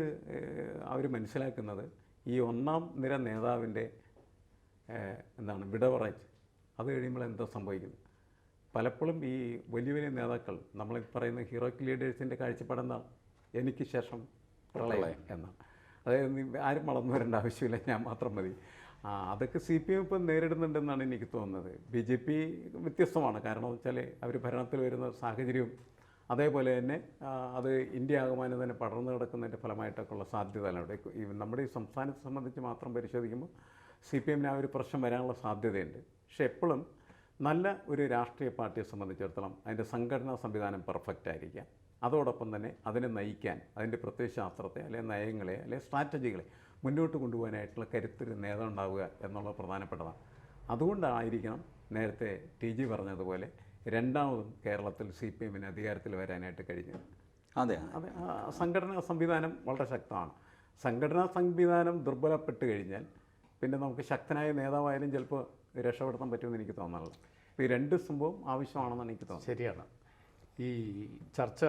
അവർ മനസ്സിലാക്കുന്നത് ഈ ഒന്നാം നിര നേതാവിൻ്റെ വിട പറച്ച് അത് കഴിയുമ്പോൾ എന്താ സംഭവിക്കുന്നത്. പലപ്പോഴും ഈ വലിയ വലിയ നേതാക്കൾ നമ്മൾ പറയുന്ന ഹീറോയിക് ലീഡേഴ്സിൻ്റെ കാഴ്ചപ്പാടെന്താണ്, എനിക്ക് ശേഷം പ്രളയം എന്നാണ്. അതായത് ആരും വളർന്നു വരേണ്ട ആവശ്യമില്ല, ഞാൻ മാത്രം മതി. അതൊക്കെ CPM ഇപ്പം നേരിടുന്നുണ്ടെന്നാണ് എനിക്ക് തോന്നുന്നത്. BJP വ്യത്യസ്തമാണ്. കാരണം എന്ന് വെച്ചാൽ അവർ ഭരണത്തിൽ വരുന്ന സാഹചര്യവും അതേപോലെ തന്നെ അത് ഇന്ത്യ ആകമാനം തന്നെ പടർന്നു കിടക്കുന്നതിൻ്റെ ഫലമായിട്ടൊക്കെ ഉള്ള സാധ്യതകളുണ്ട്. നമ്മുടെ ഈ സംസ്ഥാനത്തെ സംബന്ധിച്ച് മാത്രം പരിശോധിക്കുമ്പോൾ CPM ആ ഒരു പ്രശ്നം വരാനുള്ള സാധ്യതയുണ്ട്. പക്ഷേ എപ്പോഴും നല്ല ഒരു രാഷ്ട്രീയ പാർട്ടിയെ സംബന്ധിച്ചിടത്തോളം അതിൻ്റെ സംഘടനാ സംവിധാനം പെർഫെക്റ്റ് ആയിരിക്കാം. അതോടൊപ്പം തന്നെ അതിനെ നയിക്കാൻ അതിൻ്റെ പ്രത്യയശാസ്ത്രത്തെ അല്ലെങ്കിൽ നയങ്ങളെ അല്ലെങ്കിൽ സ്ട്രാറ്റജികളെ മുന്നോട്ട് കൊണ്ടുപോകാനായിട്ടുള്ള കരുത്തൊരു നേതാവ് ഉണ്ടാവുക എന്നുള്ളത് പ്രധാനപ്പെട്ടതാണ്. അതുകൊണ്ടായിരിക്കണം നേരത്തെ TG പറഞ്ഞതുപോലെ രണ്ടാമതും കേരളത്തിൽ CPM അധികാരത്തിൽ വരാനായിട്ട് കഴിഞ്ഞത്. അതെ, സംഘടനാ സംവിധാനം വളരെ ശക്തമാണ്. സംഘടനാ സംവിധാനം ദുർബലപ്പെട്ട് കഴിഞ്ഞാൽ പിന്നെ നമുക്ക് ശക്തനായ നേതാവായാലും ചിലപ്പോൾ രക്ഷപ്പെടുത്താൻ പറ്റുമെന്ന് എനിക്ക് തോന്നുന്നില്ല. അപ്പോൾ ഈ രണ്ട് സംഭവം ആവശ്യമാണെന്നാണ് എനിക്ക് തോന്നുന്നത്. ശരിയാണ്. ഈ ചർച്ച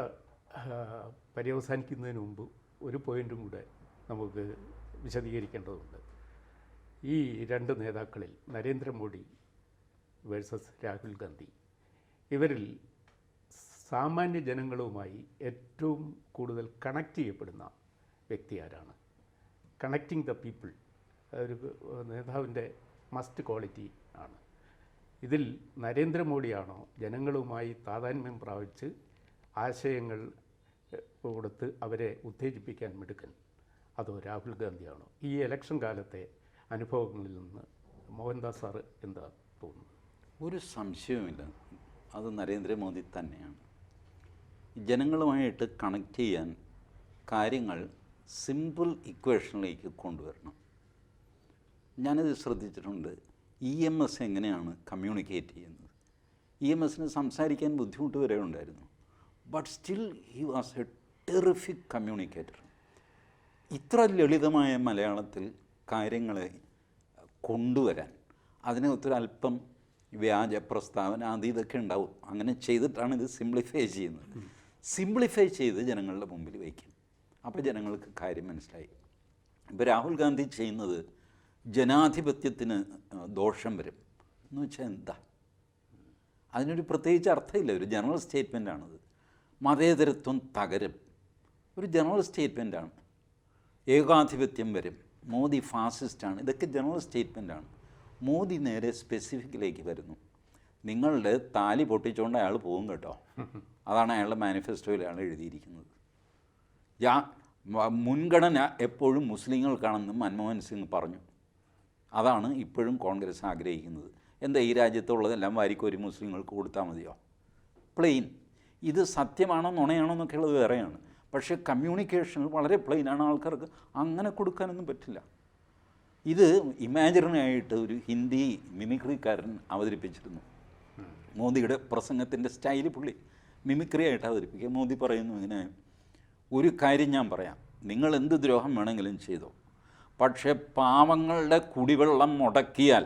പര്യവസാനിക്കുന്നതിന് മുമ്പ് ഒരു പോയിൻറ്റും കൂടെ നമുക്ക് വിശദീകരിക്കേണ്ടതുണ്ട്. ഈ രണ്ട് നേതാക്കളിൽ നരേന്ദ്രമോദി വേഴ്സസ് രാഹുൽ ഗാന്ധി, ഇവരിൽ സാമാന്യ ജനങ്ങളുമായി ഏറ്റവും കൂടുതൽ കണക്ട് ചെയ്യപ്പെടുന്ന വ്യക്തി ആരാണ്? കണക്റ്റിംഗ് ദ പീപ്പിൾ ഒരു നേതാവിൻ്റെ മസ്റ്റ് ക്വാളിറ്റി ആണ്. ഇതിൽ നരേന്ദ്രമോദിയാണോ ജനങ്ങളുമായി താതാത്മ്യം പ്രാപിച്ച് ആശയങ്ങൾ കൊടുത്ത് അവരെ ഉത്തേജിപ്പിക്കാൻ മിടുക്കൻ, അതോ രാഹുൽ ഗാന്ധിയാണോ? ഈ ഇലക്ഷൻ കാലത്തെ അനുഭവങ്ങളിൽ നിന്ന് മോഹൻദാസ് സാറ് എന്താ തോന്നുന്നത്? ഒരു സംശയവുമില്ല, അത് നരേന്ദ്രമോദി തന്നെയാണ്. ജനങ്ങളുമായിട്ട് കണക്ട് ചെയ്യാൻ കാര്യങ്ങൾ സിമ്പിൾ ഇക്വേഷനിലേക്ക് കൊണ്ടുവരണം. ഞാനത് ശ്രദ്ധിച്ചിട്ടുണ്ട്. EMS എങ്ങനെയാണ് കമ്മ്യൂണിക്കേറ്റ് ചെയ്യുന്നത്? EMSന് സംസാരിക്കാൻ ബുദ്ധിമുട്ട് വരെ ഉണ്ടായിരുന്നു. But still he was A terrific communicator. ഇത്ര ലളിതമായ മലയാളത്തിൽ കാര്യങ്ങളെ കൊണ്ടുവരാൻ അതിനകത്തൊരല്പം വ്യാജ പ്രസ്താവന അത് ഇതൊക്കെ ഉണ്ടാവും. അങ്ങനെ ചെയ്തിട്ടാണ് ഇത് സിംപ്ലിഫൈ ചെയ്യുന്നത്. സിംപ്ലിഫൈ ചെയ്ത് ജനങ്ങളുടെ മുമ്പിൽ വയ്ക്കും. അപ്പോൾ ജനങ്ങൾക്ക് കാര്യം മനസ്സിലായി. ഇപ്പോൾ രാഹുൽ ഗാന്ധി ചെയ്യുന്നത് ജനാധിപത്യത്തിന് ദോഷം വരും എന്ന് വെച്ചാൽ എന്താ? അതിനൊരു പ്രത്യേകിച്ച് അർത്ഥമില്ല. ഒരു ജനറൽ സ്റ്റേറ്റ്മെൻറ്റാണത്. മതേതരത്വം തകരും, ഒരു ജനറൽ സ്റ്റേറ്റ്മെൻറ്റാണ്. ഏകാധിപത്യം വരും, മോദി ഫാസിസ്റ്റാണ്, ഇതൊക്കെ ജനറൽ സ്റ്റേറ്റ്മെൻറ്റാണ്. മോദി നേരെ സ്പെസിഫിക്കിലേക്ക് വരുന്നു. നിങ്ങളുടെ താലി പൊട്ടിച്ചുകൊണ്ട് അയാൾ പോകും കേട്ടോ. അതാണ് അയാളുടെ മാനിഫെസ്റ്റോയിൽ അയാൾ എഴുതിയിരിക്കുന്നത്. മുൻഗണന എപ്പോഴും മുസ്ലിങ്ങൾക്കാണെന്ന് മൻമോഹൻ സിംഗ് പറഞ്ഞു. അതാണ് ഇപ്പോഴും കോൺഗ്രസ് ആഗ്രഹിക്കുന്നത്. എന്താ ഈ രാജ്യത്തുള്ളതെല്ലാം വാരിക്കോരി മുസ്ലിങ്ങൾക്ക് കൊടുത്താൽ മതിയോ? പ്ലെയിൻ. ഇത് സത്യമാണോ നുണയാണോ എന്നൊക്കെ ഉള്ളത് വേറെയാണ്. പക്ഷേ കമ്മ്യൂണിക്കേഷനിൽ വളരെ പ്ലെയിനാണ്. ആൾക്കാർക്ക് അങ്ങനെ കൊടുക്കാനൊന്നും പറ്റില്ല. ഇത് ഇമാജിനറി ആയിട്ട് ഒരു ഹിന്ദി മിമിക്രിക്കാരൻ അവതരിപ്പിച്ചിരുന്നു. മോദിയുടെ പ്രസംഗത്തിൻ്റെ സ്റ്റൈല് പുള്ളി മിമിക്രി ആയിട്ട് അവതരിപ്പിക്കുക. മോദി പറയുന്നു ഇങ്ങനെ, ഒരു കാര്യം ഞാൻ പറയാം, നിങ്ങൾ എന്ത് ദ്രോഹം വേണമെങ്കിലും ചെയ്തോ, പക്ഷേ പാവങ്ങളുടെ കുടിവെള്ളം മുടക്കിയാൽ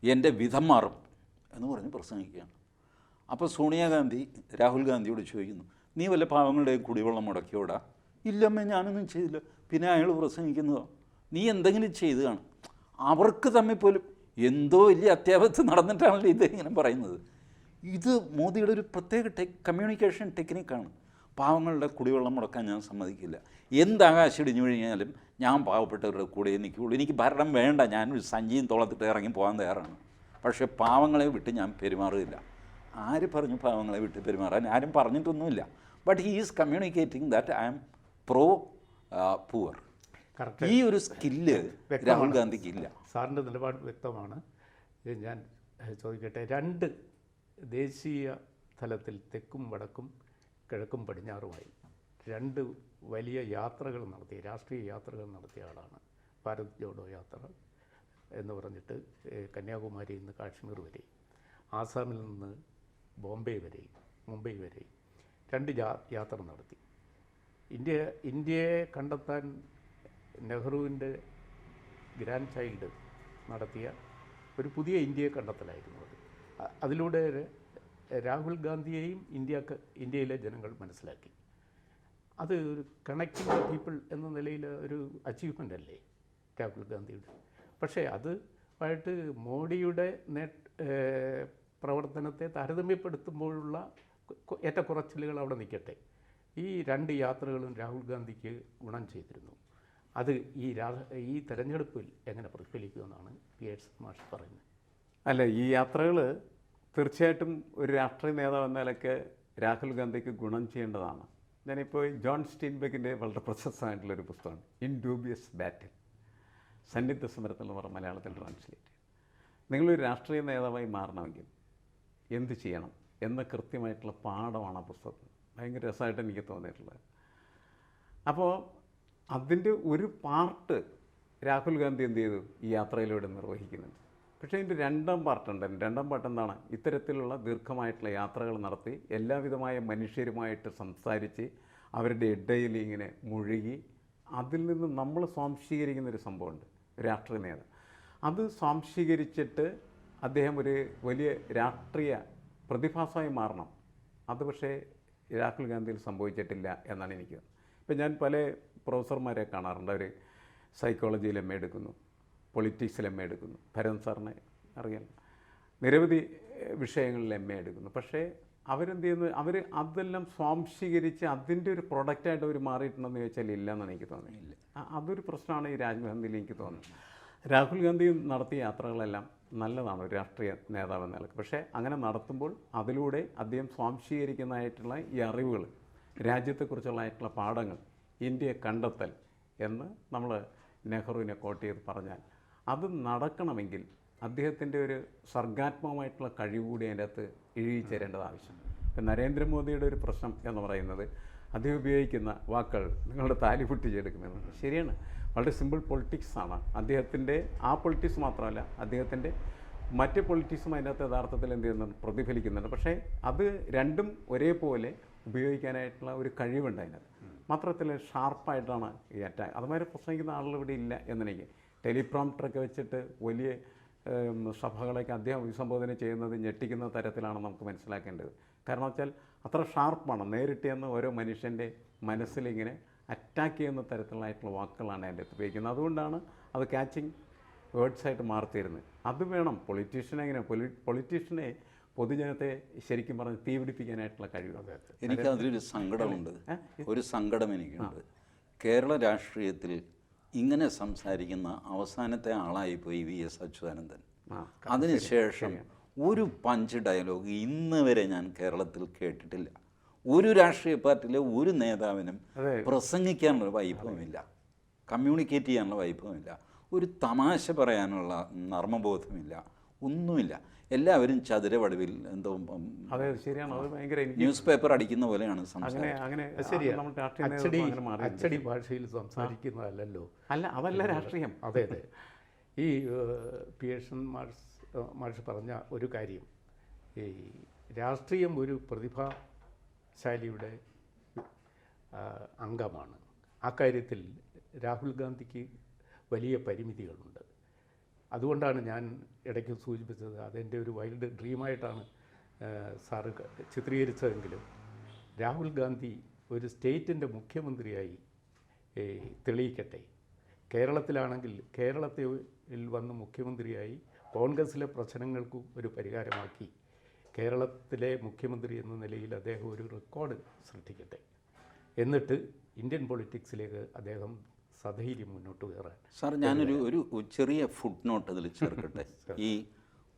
എൻ്റെ വിധം മാറും എന്ന് പറഞ്ഞ് പ്രസംഗിക്കുകയാണ്. അപ്പോൾ സോണിയാഗാന്ധി രാഹുൽ ഗാന്ധിയോട് ചോദിക്കുന്നു, നീ വല്ല പാവങ്ങളുടെയും കുടിവെള്ളം മുടക്കിയോടാ? ഇല്ലമ്മേ, ഞാനൊന്നും ചെയ്തില്ല. പിന്നെ അയാൾ പ്രസംഗിക്കുന്നതോ, നീ എന്തെങ്കിലും ചെയ്ത് കാണും. അവർക്ക് തമ്മിൽ പോലും എന്തോ വലിയ അത്യാപത്ത് നടന്നിട്ടാണല്ലോ ഇത് ഇങ്ങനെ പറയുന്നത്. ഇത് മോദിയുടെ ഒരു പ്രത്യേക കമ്മ്യൂണിക്കേഷൻ ടെക്നിക്കാണ്. പാവങ്ങളുടെ കുടിവെള്ളം മുടക്കാൻ ഞാൻ സമ്മതിക്കില്ല. എന്താകാശം ഇടിഞ്ഞു കഴിഞ്ഞാലും ഞാൻ പാവപ്പെട്ടവരുടെ കൂടെ നിൽക്കുകയുള്ളൂ. എനിക്ക് ഭരണം വേണ്ട, ഞാനൊരു സഞ്ചിയും തോളത്തിട്ട് ഇറങ്ങി പോകാൻ തയ്യാറാണ്. പക്ഷേ പാവങ്ങളെ വിട്ട് ഞാൻ പെരുമാറുകയില്ല. ആര് പറഞ്ഞു പാവങ്ങളെ വിട്ട് പെരുമാറാൻ? ആരും പറഞ്ഞിട്ടൊന്നുമില്ല. But he is communicating that I am pro poor. Correct. ഈ ഒരു സ്കില്ല് രാഹുൽ ഗാന്ധിക്ക് ഇല്ല. സാറിൻ്റെ നിലപാട് വ്യക്തമാണ്. ഇത് ഞാൻ ചോദിക്കട്ടെ, രണ്ട് ദേശീയ തലത്തിൽ തെക്കും വടക്കും കിഴക്കും പടിഞ്ഞാറുമായി രണ്ട് വലിയ യാത്രകൾ നടത്തിയ, രാഷ്ട്രീയ യാത്രകൾ നടത്തിയ ആളാണ്. ഭാരത് ജോഡോ യാത്ര എന്ന് പറഞ്ഞിട്ട് കന്യാകുമാരിയിൽ നിന്ന് കാശ്മീർ വരെ, ആസാമിൽ നിന്ന് ബോംബെ വരെ, മുംബൈ വരെ രണ്ട് യാത്ര നടത്തി. ഇന്ത്യയെ കണ്ടെത്താൻ നെഹ്റുവിൻ്റെ ഗ്രാൻഡ് ചൈൽഡ് നടത്തിയ ഒരു പുതിയ ഇന്ത്യയെ കണ്ടെത്തലായിരുന്നു അത്. അതിലൂടെ രാഹുൽ ഗാന്ധിയെയും ഇന്ത്യയിലെ ജനങ്ങൾ മനസ്സിലാക്കി. അത് ഒരു കണക്റ്റിംഗ് ദ പീപ്പിൾ എന്ന നിലയിൽ ഒരു അച്ചീവ്മെൻ്റ് അല്ലേ രാഹുൽ ഗാന്ധിയുടെ? പക്ഷേ അതുമായിട്ട് മോഡിയുടെ പ്രവർത്തനത്തെ താരതമ്യപ്പെടുത്തുമ്പോഴുള്ള ഏറ്റക്കുറച്ചിലുകൾ അവിടെ നിൽക്കട്ടെ. ഈ രണ്ട് യാത്രകളും രാഹുൽ ഗാന്ധിക്ക് ഗുണം ചെയ്തിരുന്നു. അത് ഈ തെരഞ്ഞെടുപ്പിൽ എങ്ങനെ പ്രതിഫലിക്കുമെന്നാണ് പിയേഴ്സൺ മാഷ് പറയുന്നത്. അല്ല, ഈ യാത്രകൾ തീർച്ചയായിട്ടും ഒരു രാഷ്ട്രീയ നേതാവ് എന്ന നിലയ്ക്ക് രാഹുൽ ഗാന്ധിക്ക് ഗുണം ചെയ്യേണ്ടതാണ്. ഞാനിപ്പോൾ ജോൺ സ്റ്റീൻബെക്കിൻ്റെ വളരെ പ്രശസ്തമായിട്ടുള്ളൊരു പുസ്തകമാണ് ഇൻഡ്യൂബിയസ് ബാറ്റിൽ, സന്നിഗ്ധ സമരത്തിൽ എന്ന് പറഞ്ഞ മലയാളത്തിൽ ട്രാൻസ്ലേറ്റ്. നിങ്ങളൊരു രാഷ്ട്രീയ നേതാവായി മാറണമെങ്കിൽ എന്ത് ചെയ്യണം എന്ന കൃത്യമായിട്ടുള്ള പാഠമാണ് ആ പുസ്തകത്തിൽ. ഭയങ്കര രസമായിട്ട് എനിക്ക് തോന്നിയിട്ടുള്ളത്. അപ്പോൾ അതിൻ്റെ ഒരു പാർട്ട് രാഹുൽ ഗാന്ധി എന്ത് ചെയ്തു, ഈ യാത്രയിലൂടെ നിർവഹിക്കുന്നുണ്ട്. പക്ഷേ ഇതിൻ്റെ രണ്ടാം പാർട്ടുണ്ട്. രണ്ടാം പാർട്ട് എന്താണ്? ഇത്തരത്തിലുള്ള ദീർഘമായിട്ടുള്ള യാത്രകൾ നടത്തി എല്ലാവിധമായ മനുഷ്യരുമായിട്ട് സംസാരിച്ച് അവരുടെ ഇടയിൽ ഇങ്ങനെ മുഴുകി അതിൽ നിന്ന് നമ്മൾ സ്വാംശീകരിക്കുന്നൊരു സംഭവമുണ്ട് രാഷ്ട്രീയ നേതാവ്. അത് സ്വാംശീകരിച്ചിട്ട് അദ്ദേഹം ഒരു വലിയ രാഷ്ട്രീയ പ്രതിഭാസമായി മാറണം. അത് പക്ഷേ രാഹുൽ ഗാന്ധിയിൽ സംഭവിച്ചിട്ടില്ല എന്നാണ് എനിക്ക്. ഇപ്പം ഞാൻ പല പ്രൊഫസർമാരെ കാണാറുണ്ട്. അവർ സൈക്കോളജിയിൽ എം എ എടുക്കുന്നു, പൊളിറ്റിക്സിൽ എം എ എടുക്കുന്നു. ഭരൻ സാറിനെ അറിയാം, നിരവധി വിഷയങ്ങളിൽ എം എ എടുക്കുന്നു. പക്ഷേ അവരെന്ത് ചെയ്യുന്നു, അവർ അതെല്ലാം സ്വാംശീകരിച്ച് അതിൻ്റെ ഒരു പ്രൊഡക്റ്റായിട്ട് അവർ മാറിയിട്ടുണ്ടെന്ന് ചോദിച്ചാൽ ഇല്ല എന്നാണ് എനിക്ക് തോന്നുന്നില്ല. അതൊരു പ്രശ്നമാണ് ഈ രാഹുൽ ഗാന്ധിയിൽ എനിക്ക് തോന്നുന്നത്. രാഹുൽ ഗാന്ധി നടത്തിയ യാത്രകളെല്ലാം നല്ലതാണ് ഒരു രാഷ്ട്രീയ നേതാവ് എന്ന നിലക്ക്. പക്ഷേ അങ്ങനെ നടത്തുമ്പോൾ അതിലൂടെ അദ്ദേഹം സ്വാംശീകരിക്കുന്നതായിട്ടുള്ള ഈ അറിവുകൾ, രാജ്യത്തെക്കുറിച്ചുള്ളതായിട്ടുള്ള പാഠങ്ങൾ, ഇന്ത്യയെ കണ്ടെത്തൽ എന്ന് നമ്മൾ നെഹ്റുവിനെ കോട്ട് ചെയ്ത് പറഞ്ഞാൽ അത് നടക്കണമെങ്കിൽ അദ്ദേഹത്തിൻ്റെ ഒരു സർഗാത്മകമായിട്ടുള്ള കഴിവ് കൂടി അതിൻ്റെ അകത്ത് ഇഴുകിച്ചേരേണ്ടത് ആവശ്യമാണ്. ഇപ്പം നരേന്ദ്രമോദിയുടെ ഒരു പ്രശ്നം എന്ന് പറയുന്നത് അദ്ദേഹം ഉപയോഗിക്കുന്ന വാക്കുകൾ നിങ്ങളുടെ താലി പൊട്ടിച്ചെടുക്കുമെന്ന്. ശരിയാണ്, വളരെ സിമ്പിൾ പൊളിറ്റിക്സാണ് അദ്ദേഹത്തിൻ്റെ. ആ പൊളിറ്റിക്സ് മാത്രമല്ല, അദ്ദേഹത്തിൻ്റെ മറ്റ് പൊളിറ്റിക്സും അതിൻ്റെ അകത്ത് യഥാർത്ഥത്തിൽ എന്ത് ചെയ്യുന്നുണ്ട്, പ്രതിഫലിക്കുന്നുണ്ട്. പക്ഷേ അത് രണ്ടും ഒരേപോലെ ഉപയോഗിക്കാനായിട്ടുള്ള ഒരു കഴിവുണ്ട് അതിനകത്ത്. മാത്രത്തിൽ ഷാർപ്പായിട്ടാണ് ഈ അറ്റാക്ക്. അതുമാതിരി പ്രസംഗിക്കുന്ന ആളുകൾ ഇവിടെ ഇല്ല എന്നെനിക്ക്. ടെലിപ്രോംപ്റ്ററൊക്കെ വെച്ചിട്ട് വലിയ സഭകളൊക്കെ അദ്ദേഹം അഭിസംബോധന ചെയ്യുന്നത് ഞെട്ടിക്കുന്ന തരത്തിലാണ് നമുക്ക് മനസ്സിലാക്കേണ്ടത്. കാരണം വെച്ചാൽ അത്ര ഷാർപ്പാണ്. നേരിട്ട് എന്ന് ഓരോ മനുഷ്യൻ്റെ മനസ്സിലിങ്ങനെ അറ്റാക്ക് ചെയ്യുന്ന തരത്തിലായിട്ടുള്ള വാക്കുകളാണ് അതിൻ്റെ അടുത്ത് ഉപയോഗിക്കുന്നത്. അതുകൊണ്ടാണ് അത് ക്യാച്ചിങ് വേർഡ്സായിട്ട് മാറിത്തീരുന്നത്. അത് വേണം പൊളിറ്റീഷ്യനെ. എങ്ങനെ പൊളിറ്റീഷ്യനെ പൊതുജനത്തെ ശരിക്കും പറഞ്ഞ് തീപിടിപ്പിക്കാനായിട്ടുള്ള കഴിവ്. എനിക്ക് അതിലൊരു സങ്കടമുണ്ട്, ഒരു സങ്കടം എനിക്കുണ്ട്. കേരള രാഷ്ട്രീയത്തിൽ ഇങ്ങനെ സംസാരിക്കുന്ന അവസാനത്തെ ആളായിപ്പോയി VS അച്യുതാനന്ദൻ. അതിനുശേഷം ഒരു പഞ്ച് ഡയലോഗ് ഇന്ന് വരെ ഞാൻ കേരളത്തിൽ കേട്ടിട്ടില്ല. ഒരു രാഷ്ട്രീയ പാർട്ടിയിലെ ഒരു നേതാവിനും പ്രസംഗിക്കാനുള്ള വൈഭവമില്ല, കമ്മ്യൂണിക്കേറ്റ് ചെയ്യാനുള്ള വൈഭവമില്ല, ഒരു തമാശ പറയാനുള്ള നർമ്മബോധമില്ല, ഒന്നുമില്ല. എല്ലാവരും ചതുരവടിവിൽ എന്തോ ന്യൂസ് പേപ്പർ അടിക്കുന്ന പോലെയാണ് അച്ചടി ഭാഷയിൽ സംസാരിക്കുന്നതല്ലോ. അല്ല, അതല്ല രാഷ്ട്രീയം. അതെ അതെ. ഈ പിയേഴ്സൺ മാഷ് പറഞ്ഞ ഒരു കാര്യം, ഈ രാഷ്ട്രീയം ഒരു പ്രതിഭാശാലിയുടെ അംഗമാണ്. ആ കാര്യത്തിൽ രാഹുൽ ഗാന്ധിക്ക് വലിയ പരിമിതികളുണ്ട്. അതുകൊണ്ടാണ് ഞാൻ ഇടയ്ക്ക് സൂചിപ്പിച്ചത്, അതെൻ്റെ ഒരു വൈൽഡ് ഡ്രീമായിട്ടാണ് സാറ് ചിത്രീകരിച്ചതെങ്കിലും രാഹുൽ ഗാന്ധി ഒരു സ്റ്റേറ്റിൻ്റെ മുഖ്യമന്ത്രിയായി തെളിയിക്കട്ടെ. കേരളത്തിലാണെങ്കിൽ കേരളത്തിൽ വന്ന് മുഖ്യമന്ത്രിയായി കോൺഗ്രസ്സിലെ പ്രശ്നങ്ങൾക്ക് ഒരു പരിഹാരമാക്കി കേരളത്തിലെ മുഖ്യമന്ത്രി എന്ന നിലയിൽ അദ്ദേഹം ഒരു റെക്കോർഡ് സൃഷ്ടിക്കട്ടെ. എന്നിട്ട് ഇന്ത്യൻ പൊളിറ്റിക്സിലേക്ക് അദ്ദേഹം സധൈര്യം മുന്നോട്ട് കയറാൻ. സാർ, ഞാനൊരു ചെറിയ ഫുട് നോട്ട് അതിൽ ചേർക്കട്ടെ. ഈ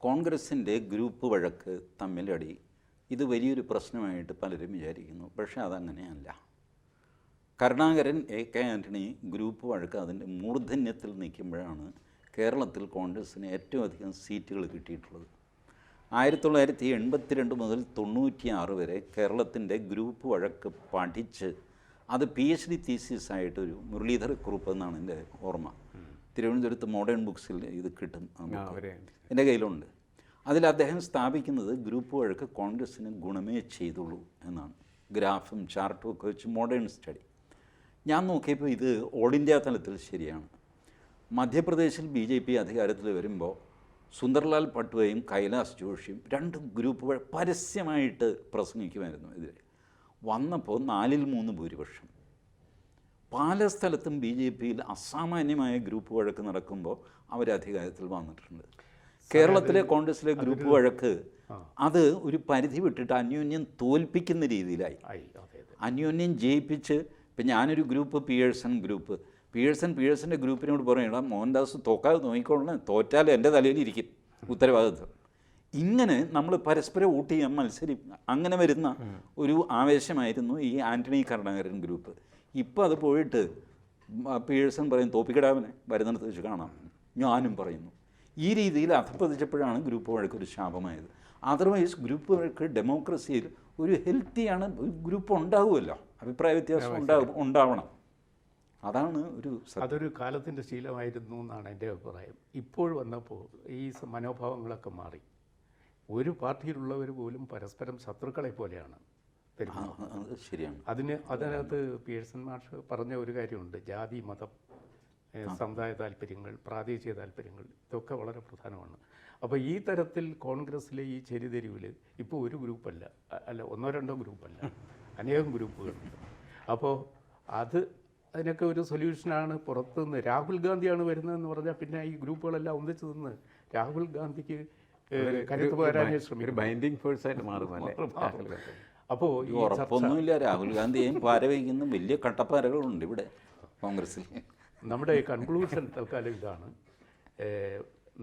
കോൺഗ്രസിൻ്റെ ഗ്രൂപ്പ് വഴക്ക് തമ്മിലടി ഇത് വലിയൊരു പ്രശ്നമായിട്ട് പലരും വിചാരിക്കുന്നു. പക്ഷേ അതങ്ങനെയല്ല. കരുണാകരൻ, AK ആൻ്റണി ഗ്രൂപ്പ് വഴക്ക് അതിൻ്റെ മൂർധന്യത്തിൽ നിൽക്കുമ്പോഴാണ് കേരളത്തിൽ കോൺഗ്രസ്സിന് ഏറ്റവും അധികം സീറ്റുകൾ കിട്ടിയിട്ടുള്ളത്. 1982 മുതൽ 96 വരെ കേരളത്തിൻ്റെ ഗ്രൂപ്പ് വഴക്ക് പഠിച്ച് അത് PhD തീസിസായിട്ടൊരു മുരളീധര കുറുപ്പ് എന്നാണ് എൻ്റെ ഓർമ്മ. തിരുവനന്തപുരത്ത് മോഡേൺ ബുക്സിൽ ഇത് കിട്ടും, എൻ്റെ കയ്യിലുണ്ട്. അതിൽ അദ്ദേഹം സ്ഥാപിക്കുന്നത് ഗ്രൂപ്പ് വഴക്ക് കോൺഗ്രസ്സിന് ഗുണമേ ചെയ്തുള്ളൂ എന്നാണ്. ഗ്രാഫും ചാർട്ടും ഒക്കെ വെച്ച് മോഡേൺ സ്റ്റഡി. ഞാൻ നോക്കിയപ്പോൾ ഇത് ഓൾ ഇന്ത്യ തലത്തിൽ ശരിയാണ്. മധ്യപ്രദേശിൽ BJP അധികാരത്തിൽ വരുമ്പോൾ സുന്ദർലാൽ പട്വയും കൈലാസ് ജോഷിയും 2 ഗ്രൂപ്പുകൾ പരസ്യമായിട്ട് പ്രസംഗിക്കുമായിരുന്നു എതിരെ. വന്നപ്പോൾ 4-3 ഭൂരിപക്ഷം. പല സ്ഥലത്തും BJPയിൽ അസാമാന്യമായ ഗ്രൂപ്പ് വഴക്ക് നടക്കുമ്പോൾ അവരധികാരത്തിൽ വന്നിട്ടുണ്ട്. കേരളത്തിലെ കോൺഗ്രസ്സിലെ ഗ്രൂപ്പ് വഴക്ക് അത് ഒരു പരിധി വിട്ടിട്ട് അന്യോന്യം തോൽപ്പിക്കുന്ന രീതിയിലായി. അന്യോന്യം ജയിപ്പിച്ച് ഇപ്പം ഞാനൊരു ഗ്രൂപ്പ് പിയേഴ്സൻ്റെ ഗ്രൂപ്പിനോട് പറയണം, മോഹൻദാസ് തോക്കാതെ നോക്കിക്കൊള്ളണം, തോറ്റാൽ എൻ്റെ തലയിലിരിക്കും ഉത്തരവാദിത്വം. ഇങ്ങനെ നമ്മൾ പരസ്പരം വോട്ട് ചെയ്യാൻ മത്സരിക്കും. അങ്ങനെ വരുന്ന ഒരു ആവേശമായിരുന്നു ഈ ആൻ്റണി കരുണാകരൻ ഗ്രൂപ്പ്. ഇപ്പോൾ അത് പോയിട്ട് പിയേഴ്സൺ പറയും തോപ്പിക്കിടാവിനെ വരുന്നിടത്ത് വെച്ച് കാണാം, ഞാനും പറയുന്നു. ഈ രീതിയിൽ അധപ്പതിച്ചപ്പോഴാണ് ഗ്രൂപ്പ് വഴക്കൊരു ശാപമായത്. അതർവൈസ് ഗ്രൂപ്പ് വഴക്ക് ഡെമോക്രസിയിൽ ഒരു ഹെൽത്തിയാണ്. ഗ്രൂപ്പ് ഉണ്ടാവുമല്ലോ, അഭിപ്രായ വ്യത്യാസം ഉണ്ടാവണം. അതാണ് അതൊരു കാലത്തിൻ്റെ ശീലമായിരുന്നു എന്നാണ് എൻ്റെ അഭിപ്രായം. ഇപ്പോൾ വന്നപ്പോൾ ഈ മനോഭാവങ്ങളൊക്കെ മാറി. ഒരു പാർട്ടിയിലുള്ളവർ പോലും പരസ്പരം ശത്രുക്കളെ പോലെയാണ്. ശരിയാണ്. അതിനകത്ത് പിയേഴ്സൺ മാഷ് പറഞ്ഞ ഒരു കാര്യമുണ്ട്, ജാതി, മതം, സമുദായ താല്പര്യങ്ങൾ, പ്രാദേശിക താല്പര്യങ്ങൾ, ഇതൊക്കെ വളരെ പ്രധാനമാണ്. അപ്പോൾ ഈ തരത്തിൽ കോൺഗ്രസ്സിലെ ഈ ചെരിതെരിവിൽ ഇപ്പോൾ ഒരു ഗ്രൂപ്പല്ല, അല്ല 1-2 ഗ്രൂപ്പല്ല, അനേകം ഗ്രൂപ്പുകളുണ്ട്. അപ്പോൾ അതിനൊക്കെ ഒരു സൊല്യൂഷനാണ് പുറത്തുനിന്ന്. രാഹുൽ ഗാന്ധിയാണ് വരുന്നതെന്ന് പറഞ്ഞാൽ പിന്നെ ഈ ഗ്രൂപ്പുകളെല്ലാം ഒന്നിച്ചു നിന്ന് രാഹുൽ ഗാന്ധിക്ക് കരുത്ത് പകരാനേ ശ്രമിക്കും. ബൈൻഡിങ് ഫോഴ്സായിട്ട് മാറുന്നല്ലേ. അപ്പോൾ ഉറപ്പൊന്നുമില്ല, രാഹുൽ ഗാന്ധിയെയും പാരവയ്ക്കുന്ന വലിയ കട്ടപ്പാരകളുണ്ട് ഇവിടെ കോൺഗ്രസ്സിൽ. നമ്മുടെ കൺക്ലൂഷൻ തൽക്കാലം ഇതാണ്,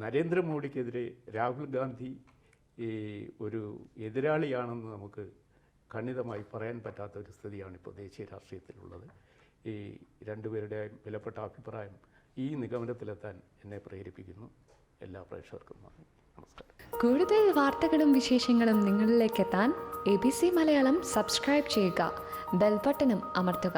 നരേന്ദ്രമോദിക്കെതിരെ രാഹുൽ ഗാന്ധി ഒരു എതിരാളിയാണെന്ന് നമുക്ക് ഖണ്ഡിതമായി പറയാൻ പറ്റാത്ത ഒരു സ്ഥിതിയാണ് ഇപ്പോൾ ദേശീയ രാഷ്ട്രീയത്തിലുള്ളത്. ഈ രണ്ടുപേരുടെയും വിലപ്പെട്ട അഭിപ്രായം ഈ നിഗമനത്തിലെത്താൻ എന്നെ പ്രേരിപ്പിക്കുന്നു. എല്ലാ പ്രേക്ഷകർക്കും നന്ദി, നമസ്കാരം. കൂടുതൽ വാർത്തകളും വിശേഷങ്ങളും നിങ്ങളിലേക്ക് എത്താൻ ABC മലയാളം സബ്സ്ക്രൈബ് ചെയ്യുക, ബെൽ ബട്ടണും അമർത്തുക.